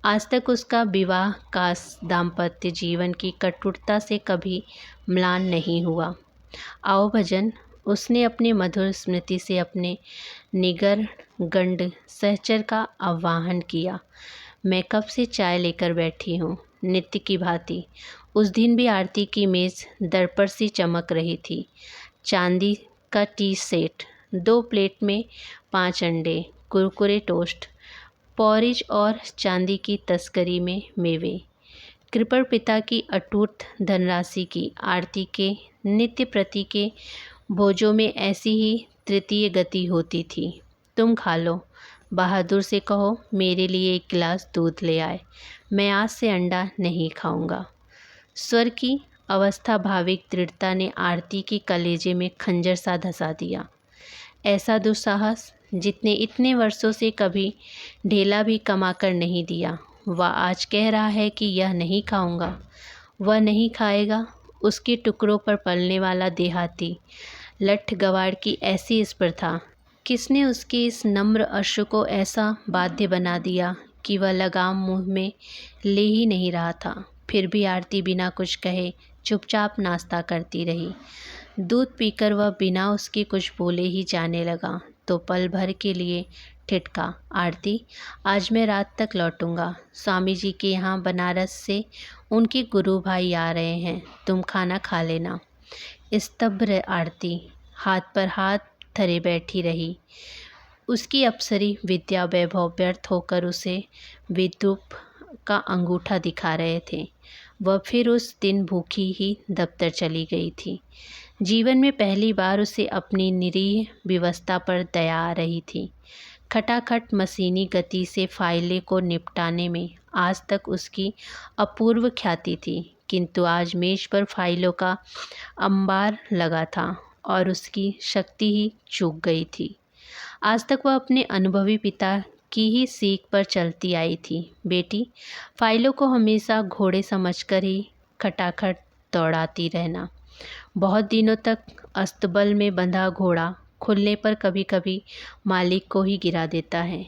आज तक उसका विवाह का दाम्पत्य जीवन की कटुता से कभी म्लान नहीं हुआ। आओ भजन, उसने अपने मधुर स्मृति से अपने निगर गंड सहचर का आह्वान किया। मैं कब से चाय लेकर बैठी हूँ, नित्य की भांति। उस दिन भी आरती की मेज़ दर्पण सी चमक रही थी। चांदी का टी सेट, 2 प्लेट में 5 अंडे, कुरकुरे टोस्ट, पॉरिज और चांदी की तस्करी में मेवे। कृपण पिता की अटूट धनराशि की आरती के नित्य प्रति के भोजों में ऐसी ही तृतीय गति होती थी। तुम खा लो, बहादुर से कहो मेरे लिए एक गिलास दूध ले आए, मैं आज से अंडा नहीं खाऊंगा। स्वर की अवस्था भाविक दृढ़ता ने आरती के कलेजे में खंजर सा धंसा दिया। ऐसा दुस्साहस जितने इतने वर्षों से कभी ढेला भी कमा कर नहीं दिया, वह आज कह रहा है कि यह नहीं खाऊंगा। वह नहीं खाएगा। उसके टुकड़ों पर पलने वाला देहाती लठ गवार की ऐसी स्पर्धा, किसने उसके इस नम्र अश्रु को ऐसा बाध्य बना दिया कि वह लगाम मुंह में ले ही नहीं रहा था। फिर भी आरती बिना कुछ कहे चुपचाप नाश्ता करती रही। दूध पीकर वह बिना उसके कुछ बोले ही जाने लगा तो पल भर के लिए ठिठका, आरती आज मैं रात तक लौटूंगा। स्वामी जी के यहाँ बनारस से उनके गुरु भाई आ रहे हैं, तुम खाना खा लेना। स्तब्ध आरती हाथ पर हाथ धरे बैठी रही। उसकी अप्सरी विद्या वैभव व्यर्थ होकर उसे विद्रूप का अंगूठा दिखा रहे थे। वह फिर उस दिन भूखी ही दफ्तर चली गई थी। जीवन में पहली बार उसे अपनी निरीह विवशता पर दया आ रही थी। खटाखट मशीनी गति से फाइलें को निपटाने में आज तक उसकी अपूर्व ख्याति थी, किंतु आज मेज पर फाइलों का अंबार लगा था और उसकी शक्ति ही चूक गई थी। आज तक वह अपने अनुभवी पिता की ही सीख पर चलती आई थी। बेटी, फाइलों को हमेशा घोड़े समझकर ही खटाखट दौड़ाती रहना। बहुत दिनों तक अस्तबल में बंधा घोड़ा खुलने पर कभी कभी मालिक को ही गिरा देता है,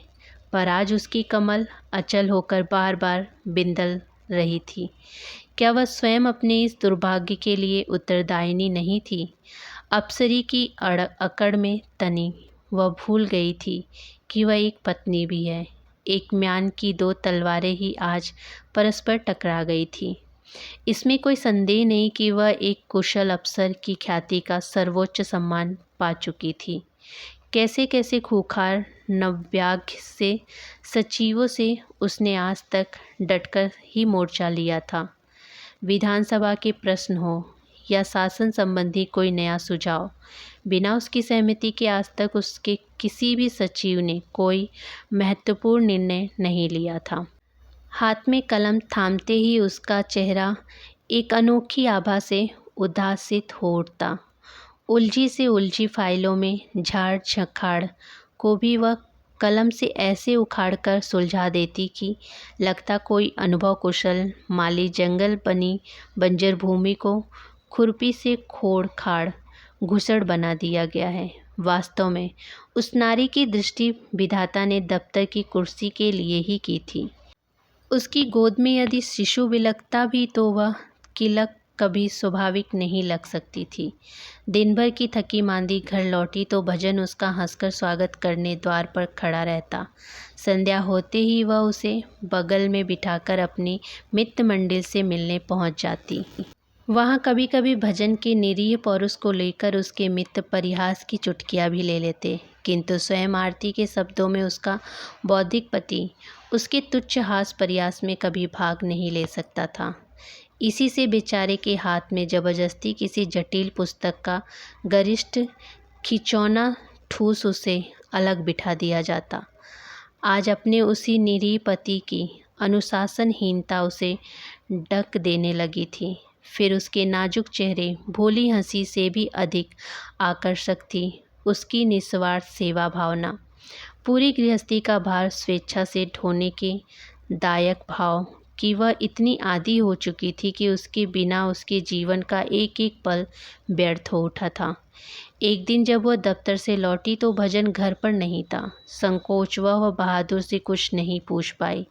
पर आज उसकी कमल अचल होकर बार बार बिंदल रही थी। क्या वह स्वयं अपने इस दुर्भाग्य के लिए उत्तरदायिनी नहीं थी? अप्सरी की अकड़ में तनी वह भूल गई थी कि वह एक पत्नी भी है। एक म्यान की दो तलवारें ही आज परस्पर टकरा गई थी। इसमें कोई संदेह नहीं कि वह एक कुशल अफसर की ख्याति का सर्वोच्च सम्मान पा चुकी थी। कैसे कैसे खूंखार नवव्याघ्र से सचिवों से उसने आज तक डटकर ही मोर्चा लिया था। विधानसभा के प्रश्न हो या शासन संबंधी कोई नया सुझाव, बिना उसकी सहमति के आज तक उसके किसी भी सचिव ने कोई महत्वपूर्ण निर्णय नहीं लिया था। हाथ में कलम थामते ही उसका चेहरा एक अनोखी आभा से उद्भासित हो उठता। उलझी से उलझी फाइलों में झाड़ झखाड़ को भी वह कलम से ऐसे उखाड़कर सुलझा देती कि लगता कोई अनुभव कुशल माली जंगल बनी बंजर भूमि को खुरपी से खोड़ खाड़ घुसड़ बना दिया गया है। वास्तव में उस नारी की दृष्टि विधाता ने दफ्तर की कुर्सी के लिए ही की थी। उसकी गोद में यदि शिशु बिलखता भी तो वह किलक कभी स्वाभाविक नहीं लग सकती थी। दिन भर की थकी मांदी घर लौटी तो भजन उसका हंसकर स्वागत करने द्वार पर खड़ा रहता। संध्या होते ही वह उसे बगल में बिठाकर अपनी मित्र मंडल से मिलने पहुंच जाती। वहाँ कभी कभी भजन के निरीह पौरुष को लेकर उसके मित्र परिहास की चुटकियाँ भी ले लेते, किंतु स्वयं आरती के शब्दों में उसका बौद्धिक पति उसके तुच्छ हास प्रयास में कभी भाग नहीं ले सकता था। इसी से बेचारे के हाथ में जबरदस्ती किसी जटिल पुस्तक का गरिष्ठ खिंचौना ठूस उसे अलग बिठा दिया जाता। आज अपने उसी निरीह पति की अनुशासनहीनता उसे ढक देने लगी थी। फिर उसके नाजुक चेहरे भोली हंसी से भी अधिक आकर्षक थी उसकी निस्वार्थ सेवा भावना, पूरी गृहस्थी का भार स्वेच्छा से ढोने के दायक भाव कि वह इतनी आदी हो चुकी थी कि उसके बिना उसके जीवन का एक एक पल व्यर्थ हो उठा था। एक दिन जब वह दफ्तर से लौटी तो भजन घर पर नहीं था। संकोच वह बहादुर से कुछ नहीं पूछ पाई,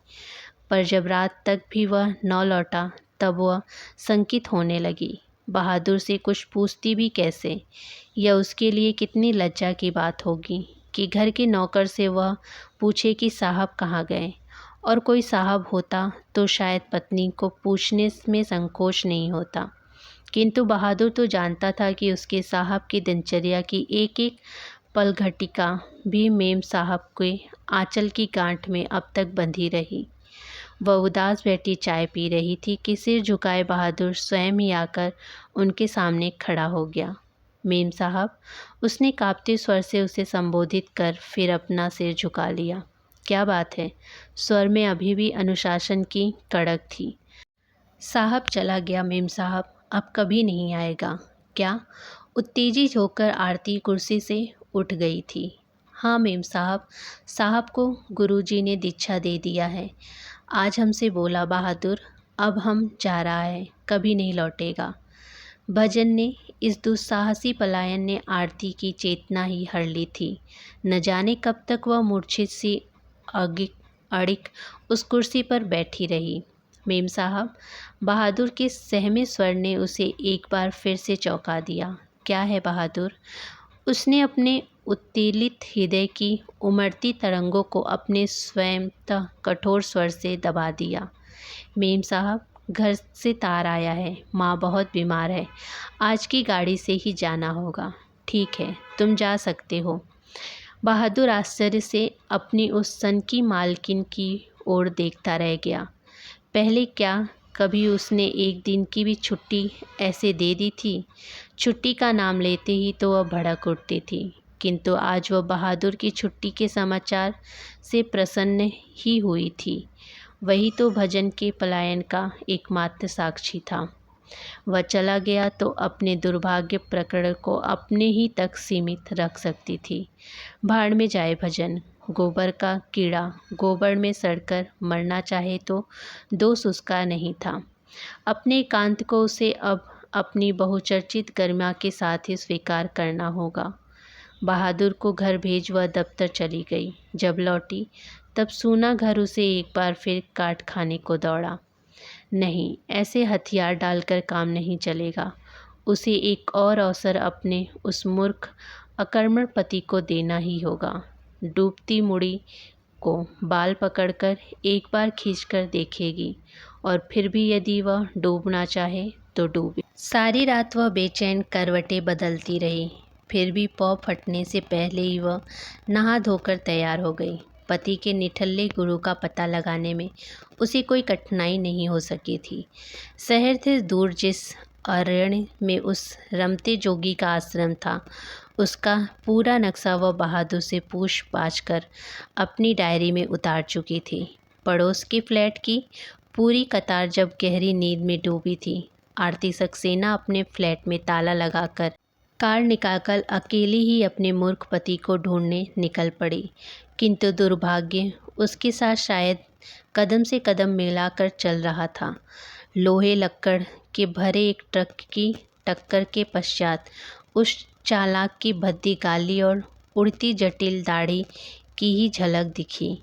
पर जब रात तक भी वह न लौटा तब वह शंकित होने लगी। बहादुर से कुछ पूछती भी कैसे? यह उसके लिए कितनी लज्जा की बात होगी कि घर के नौकर से वह पूछे कि साहब कहाँ गए, और कोई साहब होता तो शायद पत्नी को पूछने में संकोच नहीं होता, किंतु बहादुर तो जानता था कि उसके साहब की दिनचर्या की एक एक पल घटिका भी मेम साहब के आंचल की गांठ में अब तक बंधी रही। वह उदास बैठी चाय पी रही थी कि सिर झुकाए बहादुर स्वयं ही आकर उनके सामने खड़ा हो गया। मेम साहब, उसने काँपते स्वर से उसे संबोधित कर फिर अपना सिर झुका लिया। क्या बात है? स्वर में अभी भी अनुशासन की कड़क थी। साहब चला गया मेम साहब, अब कभी नहीं आएगा। क्या? उत्तेजित होकर आरती कुर्सी से उठ गई थी। हाँ मेम साहब, साहब को गुरुजी ने दीक्षा दे दिया है। आज हमसे बोला बहादुर, अब हम जा रहा है, कभी नहीं लौटेगा। भजन ने इस दुस्साहसी पलायन ने आरती की चेतना ही हर ली थी। न जाने कब तक वह मूर्छित सी अड़िग उस कुर्सी पर बैठी रही। मेम साहब, बहादुर के सहमे स्वर ने उसे एक बार फिर से चौंका दिया। क्या है बहादुर? उसने अपने उत्तेलित हृदय की उमड़ती तरंगों को अपने स्वयंतः कठोर स्वर से दबा दिया। मेम साहब, घर से तार आया है, माँ बहुत बीमार है, आज की गाड़ी से ही जाना होगा। ठीक है, तुम जा सकते हो। बहादुर आश्चर्य से अपनी उस सन की मालकिन की ओर देखता रह गया। पहले क्या कभी उसने एक दिन की भी छुट्टी ऐसे दे दी थी? छुट्टी का नाम लेते ही तो वह भड़क उठती थी, किंतु आज वह बहादुर की छुट्टी के समाचार से प्रसन्न ही हुई थी। वही तो भजन के पलायन का एकमात्र साक्षी था। वह चला गया तो अपने दुर्भाग्य प्रकरण को अपने ही तक सीमित रख सकती थी। भाड़ में जाए भजन, गोबर का कीड़ा गोबर में सड़कर मरना चाहे तो दोष उसका नहीं था। अपने एकांत को उसे अब अपनी बहुचर्चित गरिमा के साथ ही स्वीकार करना होगा। बहादुर को घर भेज वह दफ्तर चली गई। जब लौटी तब सूना घर उसे एक बार फिर काट खाने को दौड़ा। नहीं, ऐसे हथियार डालकर काम नहीं चलेगा। उसे एक और अवसर अपने उस मूर्ख अकर्मण पति को देना ही होगा। डूबती मुड़ी को बाल पकड़कर एक बार खींचकर देखेगी और फिर भी यदि वह डूबना चाहे तो डूबे। सारी रात वह बेचैन करवटें बदलती रही, फिर भी पौ फटने से पहले ही वह नहा धोकर तैयार हो गई। पति के निठल्ले गुरु का पता लगाने में उसे कोई कठिनाई नहीं हो सकी थी। शहर से दूर जिस अरण्य में उस रमते जोगी का आश्रम था, उसका पूरा नक्शा वह बहादुर से पूछ पाछ कर अपनी डायरी में उतार चुकी थी। पड़ोस के फ्लैट की पूरी कतार जब गहरी नींद में डूबी थी, आरती सक्सेना अपने फ्लैट में ताला लगाकर कार निकालकर अकेली ही अपने मूर्ख पति को ढूंढने निकल पड़ी। किंतु दुर्भाग्य उसके साथ शायद कदम से कदम मिलाकर चल रहा था। लोहे लक्कड़ के भरे एक ट्रक की टक्कर के पश्चात उस चालाक की भद्दी गाली और उड़ती जटिल दाढ़ी की ही झलक दिखी।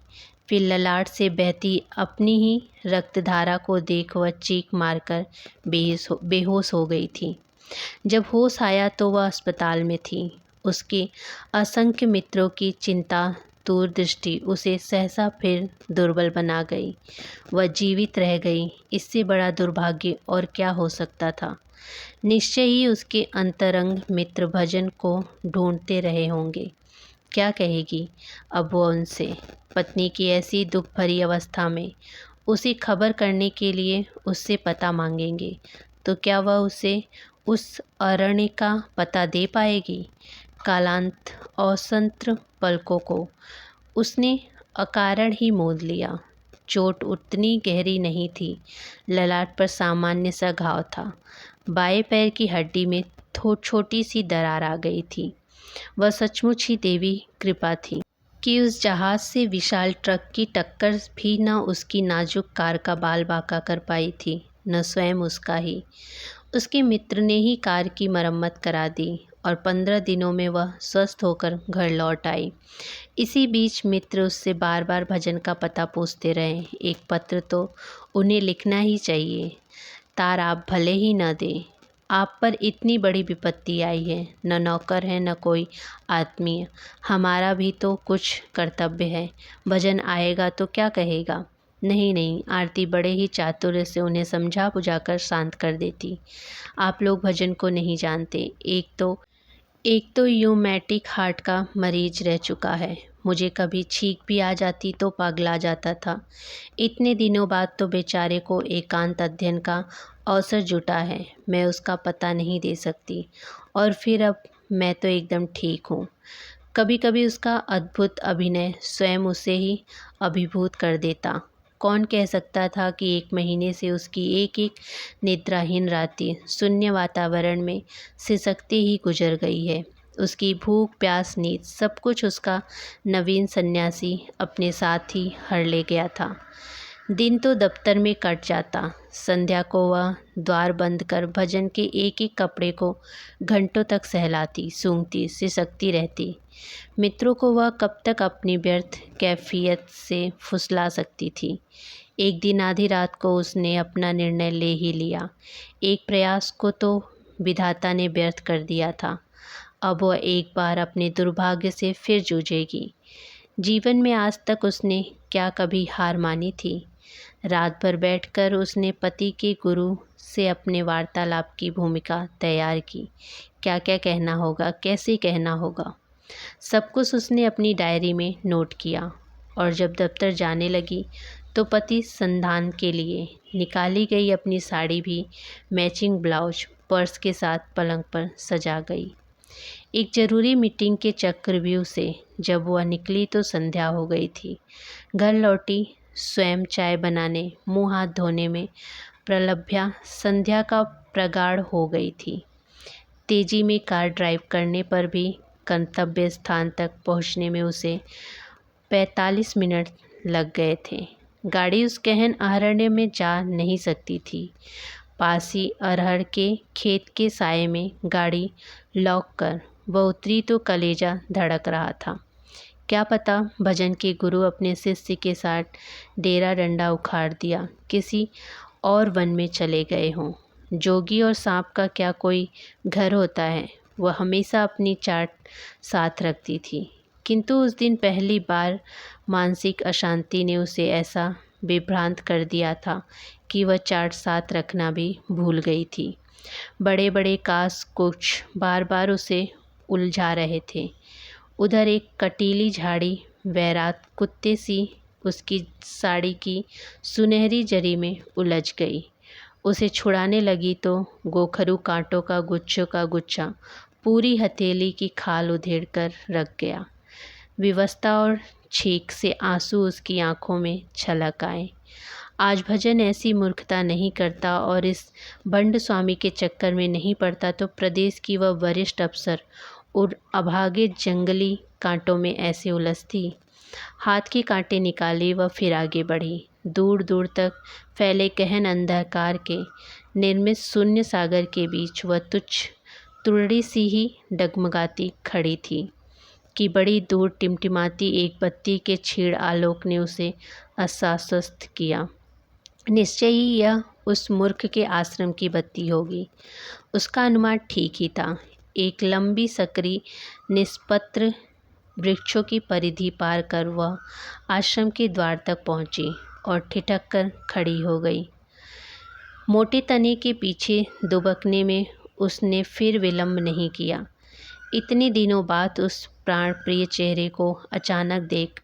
फिर ललाट से बहती अपनी ही रक्तधारा को देख वह चीख मारकर बेहोश हो गई थी। जब होश आया तो वह अस्पताल में थी। उसके असंख्य मित्रों की चिंता दूरदृष्टि उसे सहसा फिर दुर्बल बना गई। वह जीवित रह गई, इससे बड़ा दुर्भाग्य और क्या हो सकता था। निश्चय ही उसके अंतरंग मित्र भजन को ढूंढते रहे होंगे। क्या कहेगी अब वो उनसे? पत्नी की ऐसी दुख भरी अवस्था में उसे खबर करने के लिए उससे पता मांगेंगे तो क्या वह उसे उस अरण्य का पता दे पाएगी? कालांत औसंत्र पलकों को उसने अकारण ही मोद लिया। चोट उतनी गहरी नहीं थी, ललाट पर सामान्य सा घाव था। बाएं पैर की हड्डी में छोटी सी दरार आ गई थी। वह सचमुच ही देवी कृपा थी कि उस जहाज से विशाल ट्रक की टक्कर भी न उसकी नाजुक कार का बाल बांका कर पाई थी, न स्वयं उसका ही। उसके मित्र ने ही कार की मरम्मत करा दी और 15 दिनों में वह स्वस्थ होकर घर लौट आई। इसी बीच मित्र उससे बार बार भजन का पता पूछते रहे। एक पत्र तो उन्हें लिखना ही चाहिए। तार आप भले ही न दें, आप पर इतनी बड़ी विपत्ति आई है, न नौकर है न कोई आत्मीय, हमारा भी तो कुछ कर्तव्य है। भजन आएगा तो क्या कहेगा? नहीं नहीं, आरती बड़े ही चातुर्य से उन्हें समझा बुझाकर शांत कर देती। आप लोग भजन को नहीं जानते। एक तो यूमैटिक हार्ट का मरीज रह चुका है। मुझे कभी छींक भी आ जाती तो पगला जाता था। इतने दिनों बाद तो बेचारे को एकांत अध्ययन का अवसर जुटा है। मैं उसका पता नहीं दे सकती और फिर अब मैं तो एकदम ठीक हूँ। कभी कभी उसका अद्भुत अभिनय स्वयं उसे ही अभिभूत कर देता। कौन कह सकता था कि 1 महीने से उसकी एक एक निद्राहीन रातें शून्य वातावरण में सिसकते ही गुजर गई है। उसकी भूख प्यास नींद सब कुछ उसका नवीन सन्यासी अपने साथ ही हर ले गया था। दिन तो दफ्तर में कट जाता। संध्या को वह द्वार बंद कर भजन के एक एक कपड़े को घंटों तक सहलाती सूंघती सिसकती रहती। मित्रों को वह कब तक अपनी व्यर्थ कैफियत से फुसला सकती थी। एक दिन आधी रात को उसने अपना निर्णय ले ही लिया। एक प्रयास को तो विधाता ने व्यर्थ कर दिया था। अब वह एक बार अपने दुर्भाग्य से फिर जूझेगी। जीवन में आज तक उसने क्या कभी हार मानी थी। रात भर बैठकर उसने पति के गुरु से अपने वार्तालाप की भूमिका तैयार की। क्या क्या कहना होगा, कैसे कहना होगा, सब कुछ उसने अपनी डायरी में नोट किया। और जब दफ्तर जाने लगी तो पति संधान के लिए निकाली गई अपनी साड़ी भी मैचिंग ब्लाउज पर्स के साथ पलंग पर सजा गई। एक ज़रूरी मीटिंग के चक्रव्यूह से जब वह निकली तो संध्या हो गई थी। घर लौटी, स्वयं चाय बनाने मुंह हाथ धोने में प्रलभ्या संध्या का प्रगाढ़ हो गई थी। तेजी में कार ड्राइव करने पर भी गंतव्य स्थान तक पहुंचने में उसे 45 मिनट लग गए थे। गाड़ी उस गहन अरण्य में जा नहीं सकती थी। पास ही अरहर के खेत के साये में गाड़ी लॉक कर वह उतरी तो कलेजा धड़क रहा था। क्या पता भजन के गुरु अपने शिष्य के साथ डेरा डंडा उखाड़ दिया किसी और वन में चले गए हों। जोगी और सांप का क्या कोई घर होता है। वह हमेशा अपनी चाट साथ रखती थी, किंतु उस दिन पहली बार मानसिक अशांति ने उसे ऐसा विभ्रांत कर दिया था कि वह चाट साथ रखना भी भूल गई थी। बड़े बड़े कास कुछ बार बार उसे उलझा रहे थे। उधर एक कटीली झाड़ी वैरात कुत्ते सी उसकी साड़ी की सुनहरी जरी में उलझ गई। उसे छुड़ाने लगी तो गोखरू कांटों का गुच्छा पूरी हथेली की खाल उधेड़ कर रख गया। विवशता और छींक से आंसू उसकी आंखों में छलक आए। आज भजन ऐसी मूर्खता नहीं करता और इस बंड स्वामी के चक्कर में नहीं पड़ता तो प्रदेश की वह वरिष्ठ अफसर और अभागे जंगली कांटों में ऐसे उलझती। हाथ के कांटे निकाले वह फिर आगे बढ़ी। दूर दूर तक फैले गहन अंधकार के निर्मित शून्य सागर के बीच वह तुच्छ तुरड़ी सी ही डगमगाती खड़ी थी कि बड़ी दूर टिमटिमाती एक बत्ती के क्षीण आलोक ने उसे आश्वस्त किया। निश्चय ही यह उस मूर्ख के आश्रम की बत्ती होगी। उसका अनुमान ठीक ही था। एक लंबी सकरी निष्पत्र वृक्षों की परिधि पार कर वह आश्रम के द्वार तक पहुंची और ठिठक कर खड़ी हो गई। मोटे तने के पीछे दुबकने में उसने फिर विलंब नहीं किया। इतने दिनों बाद उस प्राण प्रिय चेहरे को अचानक देख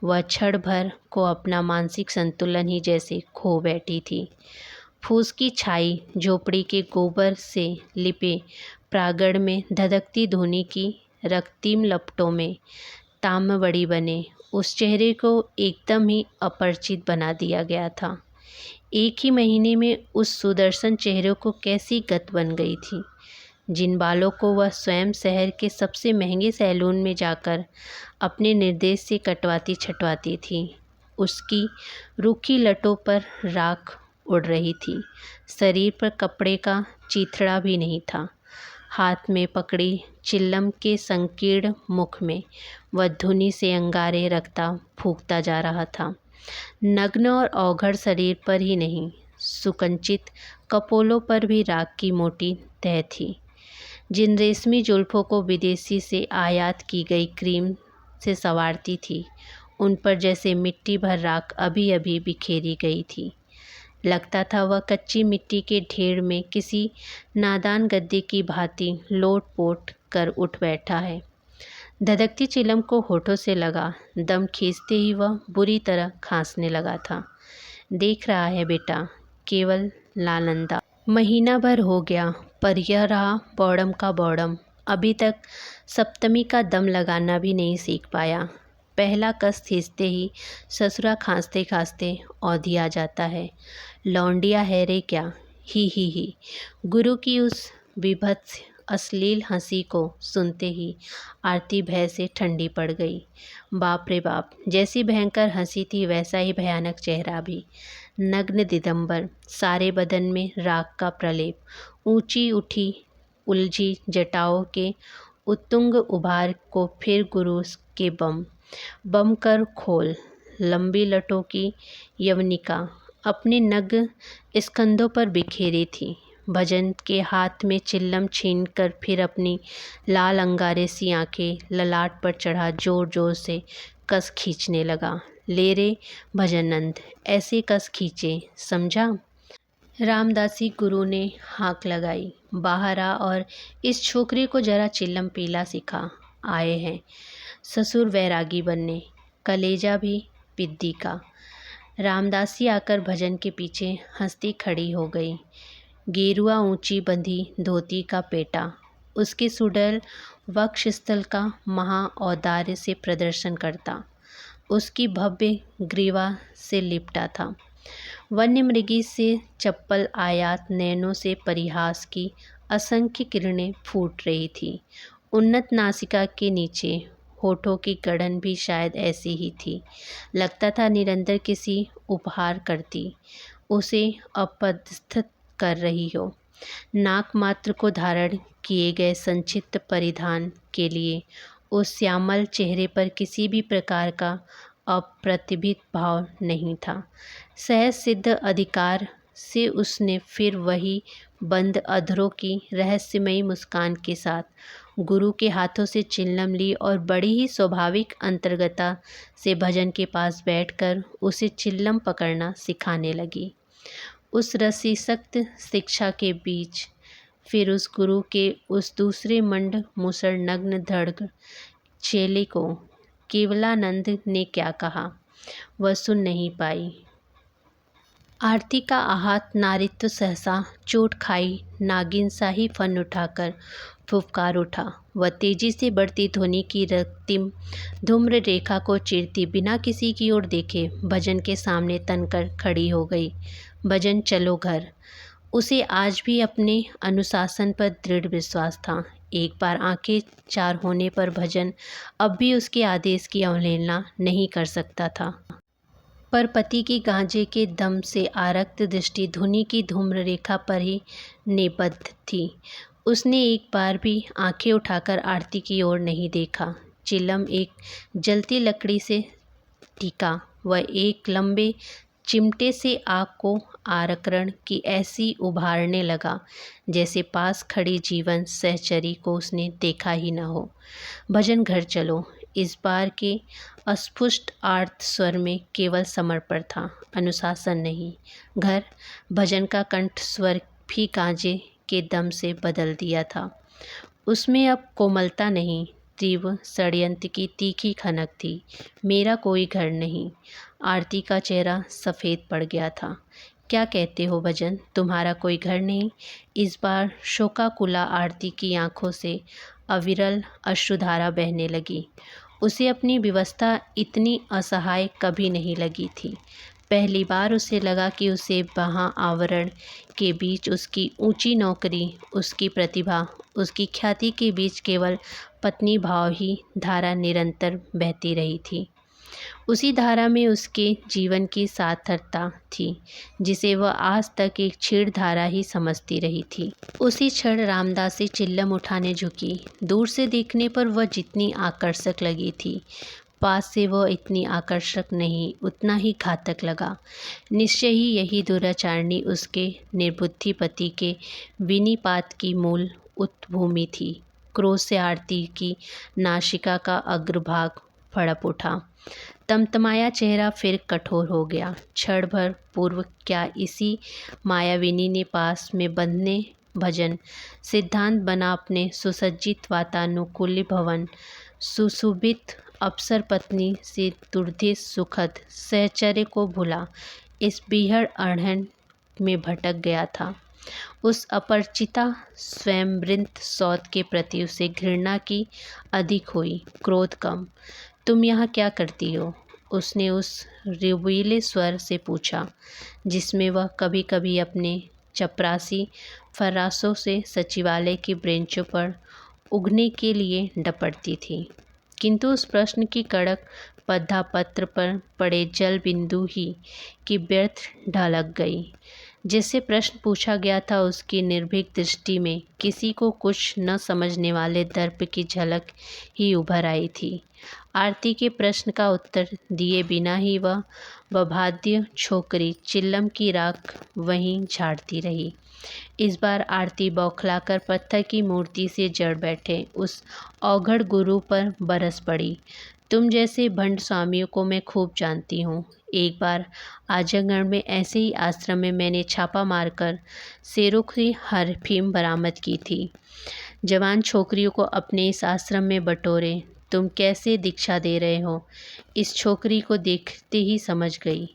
वह क्षण भर को अपना मानसिक संतुलन ही जैसे खो बैठी थी। फूस की छाई झोपड़ी के गोबर से लिपे प्रांगण में धधकती धूनी की रक्तीम लपटों में ताम्रबड़ी बने उस चेहरे को एकदम ही अपरिचित बना दिया गया था। एक ही महीने में उस सुदर्शन चेहरे को कैसी गत बन गई थी। जिन बालों को वह स्वयं शहर के सबसे महंगे सैलून में जाकर अपने निर्देश से कटवाती छटवाती थी, उसकी रूखी लटों पर राख उड़ रही थी। शरीर पर कपड़े का चीथड़ा भी नहीं था। हाथ में पकड़ी चिल्लम के संकीर्ण मुख में वह धुनी से अंगारे रखता फूंकता जा रहा था। नग्न और अवघड़ शरीर पर ही नहीं, सुकंचित कपोलों पर भी राख की मोटी तह थी। जिन रेशमी जुल्फों को विदेशी से आयात की गई क्रीम से संवारती थी, उन पर जैसे मिट्टी भर राख अभी अभी बिखेरी गई थी। लगता था वह कच्ची मिट्टी के ढेर में किसी नादान गद्दे की भांति लोट-पोट कर उठ बैठा है। धधकती चिलम को होठों से लगा, दम खींचते ही वह बुरी तरह खांसने लगा था। देख रहा है बेटा, केवल लालंदा। महीना भर हो गया, पर यह रहा बौड़म का बौड़म, अभी तक सप्तमी का दम लगाना भी नहीं सीख पाया। पहला कस खींचते ही ससुरा खांसते खांसते औधी आ जाता है। लौंडिया है रे क्या, ही। गुरु की उस विभत्स अश्लील हंसी को सुनते ही आरती भय से ठंडी पड़ गई। बाप रे बाप, जैसी भयंकर हंसी थी वैसा ही भयानक चेहरा भी। नग्न दिगंबर, सारे बदन में राख का प्रलेप, ऊंची उठी उलझी जटाओं के उत्तुंग उभार को फिर गुरु के बम कर खोल, लंबी लटों की यवनिका अपने नग्न स्कंधों पर बिखेरी थी। भजन के हाथ में चिल्लम छीन कर फिर अपनी लाल अंगारे सी आंखें ललाट पर चढ़ा जोर जोर से कस खींचने लगा। ले रे भजननंद, ऐसे कस खींचे, समझा। रामदासी गुरु ने हाँक लगाई, बाहर आ और इस छोकरी को जरा चिल्लम पीला सिखा। आए हैं ससुर वैरागी बनने, कलेजा भी पिद्दी का। रामदासी आकर भजन के पीछे हंसती खड़ी हो गई। गेरुआ ऊंची बंधी धोती का पेटा उसके सुडौल वक्षस्थल का महा औदार्य से प्रदर्शन करता, उसकी भव्य ग्रीवा से लिपटा था। वन्य मृगी से चप्पल आयात नयनों से परिहास की असंख्य किरणें फूट रही थी। उन्नत नासिका के नीचे होठों की गढ़न भी शायद ऐसी ही थी। लगता था निरंतर किसी उपहार करती उसे अपदस्थ कर रही हो। नाक मात्र को धारण किए गए संक्षिप्त परिधान के लिए उस श्यामल चेहरे पर किसी भी प्रकार का अप्रतिभित भाव नहीं था। सहज सिद्ध अधिकार से उसने फिर वही बंद अधरों की रहस्यमयी मुस्कान के साथ गुरु के हाथों से चिल्लम ली और बड़ी ही स्वाभाविक अंतर्गता से भजन के पास बैठकर उसे चिल्लम पकड़ना सिखाने लगी। उस रसी सख्त शिक्षा के बीच फिर उस गुरु के उस दूसरे मंड मुसर नग्न धड़ चेले को केवलानंद ने क्या कहा वह सुन नहीं पाई। आरती का आहत नारित्व सहसा चोट खाई नागिन सा ही फन उठाकर फुफकार उठा। वह तेजी से बढ़ती ध्वनि की रक्तिम धूम्र रेखा को चीरती बिना किसी की ओर देखे भजन के सामने तनकर खड़ी हो गई। भजन, चलो घर। उसे आज भी अपने अनुशासन पर दृढ़ विश्वास था। एक बार आंखें चार होने पर भजन अब भी उसके आदेश की अवहेलना नहीं कर सकता था। पर पति की गांजे के दम से आरक्त दृष्टि धुनी की धूम्र रेखा पर ही निबद्ध थी। उसने एक बार भी आंखें उठाकर आरती की ओर नहीं देखा। चिलम एक जलती लकड़ी से टिका। वह एक लंबे चिमटे से आग को आरकरण की ऐसी उभारने लगा जैसे पास खड़ी जीवन सहचरी को उसने देखा ही न हो। भजन, घर चलो। इस बार के अस्फुट आर्त स्वर में केवल समर्पण था, अनुशासन नहीं। घर। भजन का कंठ स्वर भी गांजे के दम से बदल दिया था। उसमें अब कोमलता नहीं, तीव्र षड्यंत्र की तीखी खनक थी। मेरा कोई घर नहीं। आरती का चेहरा सफ़ेद पड़ गया था। क्या कहते हो भजन, तुम्हारा कोई घर नहीं? इस बार शोकाकुला आरती की आंखों से अविरल अश्रुधारा बहने लगी। उसे अपनी व्यवस्था इतनी असहाय कभी नहीं लगी थी। पहली बार उसे लगा कि उसे वहाँ आवरण के बीच उसकी ऊंची नौकरी, उसकी प्रतिभा, उसकी ख्याति के बीच केवल पत्नी भाव ही धारा निरंतर बहती रही थी। उसी धारा में उसके जीवन की सार्थकता थी जिसे वह आज तक एक क्षीण धारा ही समझती रही थी। उसी क्षण रामदासी चिल्लम उठाने झुकी। दूर से देखने पर वह जितनी आकर्षक लगी थी, पास से वह इतनी आकर्षक नहीं, उतना ही घातक लगा। निश्चय ही यही दुराचारणी उसके निर्बुद्धि पति के विनिपात की मूल उत्भूमि थी। क्रोध से आरती की नासिका का अग्रभाग फड़प उठा। तमतमाया चेहरा फिर कठोर हो गया। क्षण भर पूर्व क्या इसी मायाविनी ने पास में बंधने भजन सिद्धांत बना अपने सुसज्जित वातानुकूल भवन सुशोभित अप्सर पत्नी से दुर्धेश सुखद सहचर्य को भुला इस बीहड़ अड़हन में भटक गया था। उस अपरिचिता स्वयंवृत्त सौत के प्रति उसे घृणा की अधिक हुई, क्रोध कम। तुम यहाँ क्या करती हो? उसने उस रिबुईले स्वर से पूछा जिसमें वह कभी कभी अपने चपरासी फर्रासों से सचिवालय की ब्रेंचों पर उगने के लिए डपटती थी। किंतु उस प्रश्न की कड़क पद्धापत्र पर पड़े जल बिंदु ही की व्यर्थ ढलक गई। जिससे प्रश्न पूछा गया था उसकी निर्भीक दृष्टि में किसी को कुछ न समझने वाले दर्प की झलक ही उभर आई थी। आरती के प्रश्न का उत्तर दिए बिना ही वह बबाध्य छोकरी चिल्लम की राख वहीं झाड़ती रही। इस बार आरती बौखलाकर पत्थर की मूर्ति से जड़ बैठे उस औघड़ गुरु पर बरस पड़ी। तुम जैसे भंड स्वामियों को मैं खूब जानती हूँ। एक बार आजमगढ़ में ऐसे ही आश्रम में मैंने छापा मारकर शेरों की अफीम बरामद की थी। जवान छोकरियों को अपने इस आश्रम में बटोरे तुम कैसे दीक्षा दे रहे हो, इस छोकरी को देखते ही समझ गई।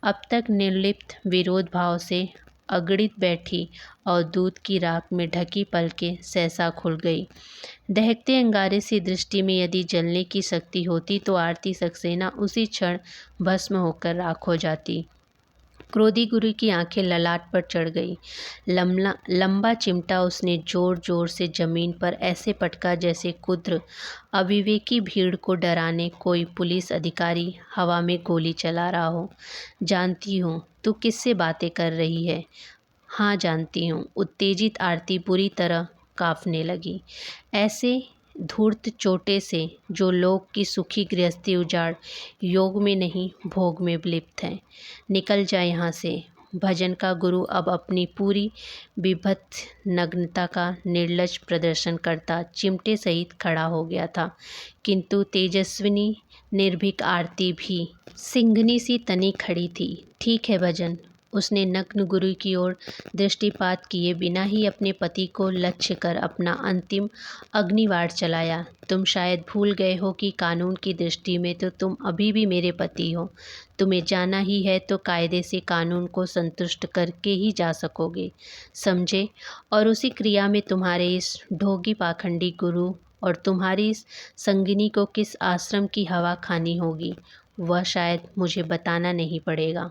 अब तक निर्लिप्त विरोध भाव से अगड़ित बैठी और दूध की राख में ढकी पलकें सहसा खुल गई। दहकते अंगारे से दृष्टि में यदि जलने की शक्ति होती तो आरती सक्सेना उसी क्षण भस्म होकर राख हो जाती। क्रोधी गुरु की आंखें ललाट पर चढ़ गई। लंबा चिमटा उसने जोर जोर से जमीन पर ऐसे पटका जैसे कुद्र अविवेकी भीड़ को डराने कोई पुलिस अधिकारी हवा में गोली चला रहा हो। जानती हूँ तू किससे बातें कर रही है। हाँ जानती हूँ। उत्तेजित आरती बुरी तरह कांपने लगी। ऐसे धूर्त चोटे से जो लोग की सुखी गृहस्थी उजाड़ योग में नहीं भोग में लिप्त है। निकल जाए यहाँ से। भजन का गुरु अब अपनी पूरी विभत्स नग्नता का निर्लज प्रदर्शन करता चिमटे सहित खड़ा हो गया था। किंतु तेजस्विनी निर्भीक आरती भी सिंघनी सी तनी खड़ी थी। ठीक है भजन, उसने नग्न गुरु की ओर दृष्टिपात किए बिना ही अपने पति को लक्ष्य कर अपना अंतिम अग्निवार चलाया। तुम शायद भूल गए हो कि कानून की दृष्टि में तो तुम अभी भी मेरे पति हो। तुम्हें जाना ही है तो कायदे से कानून को संतुष्ट करके ही जा सकोगे, समझे। और उसी क्रिया में तुम्हारे इस ढोंगी पाखंडी गुरु और तुम्हारी इस संगिनी को किस आश्रम की हवा खानी होगी वह शायद मुझे बताना नहीं पड़ेगा।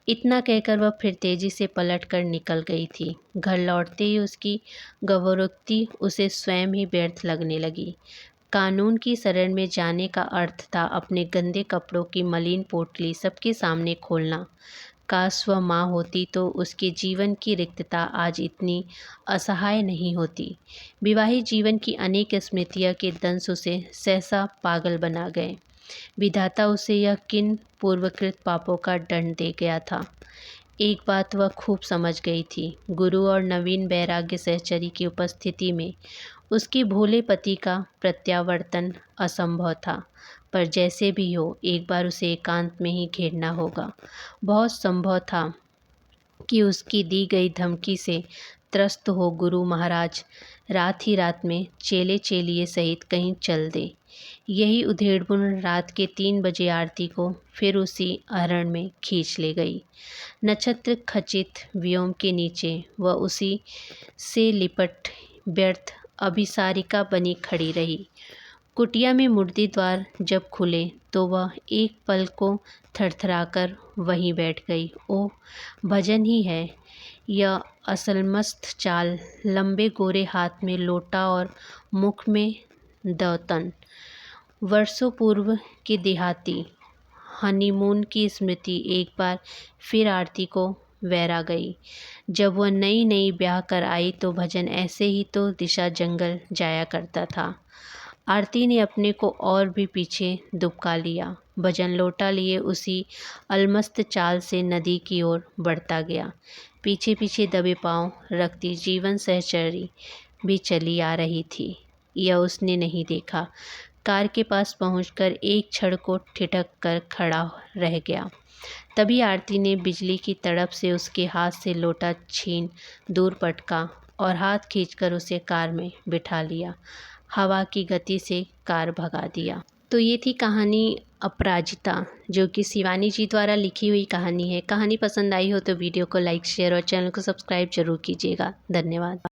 इतना कहकर वह फिर तेजी से पलट कर निकल गई थी। घर लौटते ही उसकी गौरवोक्ति उसे स्वयं ही व्यर्थ लगने लगी। कानून की शरण में जाने का अर्थ था अपने गंदे कपड़ों की मलिन पोटली सबके सामने खोलना। काश वह माँ होती तो उसके जीवन की रिक्तता आज इतनी असहाय नहीं होती। विवाहित जीवन की अनेक स्मृतियाँ के दंश उसे सहसा पागल बना गए। विधाता उसे यह किन पूर्वकृत पापों का दंड दे गया था। एक बात वह खूब समझ गई थी। गुरु और नवीन वैराग्य सहचरी की उपस्थिति में उसके भोले पति का प्रत्यावर्तन असंभव था। पर जैसे भी हो एक बार उसे एकांत में ही घेरना होगा। बहुत संभव था कि उसकी दी गई धमकी से त्रस्त हो गुरु महाराज रात ही रात में चेले चेलिए सहित कहीं चल दे। यही उधेड़बुन रात के 3 बजे आरती को फिर उसी अहरण में खींच ले गई। नक्षत्र खचित व्योम के नीचे वह उसी से लिपट व्यर्थ अभिसारिका बनी खड़ी रही। कुटिया में मूर्ति द्वार जब खुले तो वह एक पल को थरथराकर वहीं बैठ गई। ओह, भजन ही है। यह असलमस्त चाल, लंबे गोरे हाथ में लोटा और मुख में दौतन। वर्षों पूर्व की देहाती हनीमून की स्मृति एक बार फिर आरती को वैरा गई। जब वह नई नई ब्याह कर आई तो भजन ऐसे ही तो दिशा जंगल जाया करता था। आरती ने अपने को और भी पीछे दुबका लिया। भजन लोटा लिए उसी अलमस्त चाल से नदी की ओर बढ़ता गया। पीछे पीछे दबे पांव रखती जीवन सहचरी भी चली आ रही थी। यह उसने नहीं देखा। कार के पास पहुंचकर एक क्षण को ठिठक कर खड़ा रह गया। तभी आरती ने बिजली की तड़प से उसके हाथ से लोटा छीन दूर पटका और हाथ खींचकर उसे कार में बिठा लिया। हवा की गति से कार भगा दिया। तो ये थी कहानी अपराजिता, जो कि शिवानी जी द्वारा लिखी हुई कहानी है। कहानी पसंद आई हो तो वीडियो को लाइक, शेयर और चैनल को सब्सक्राइब जरूर कीजिएगा। धन्यवाद।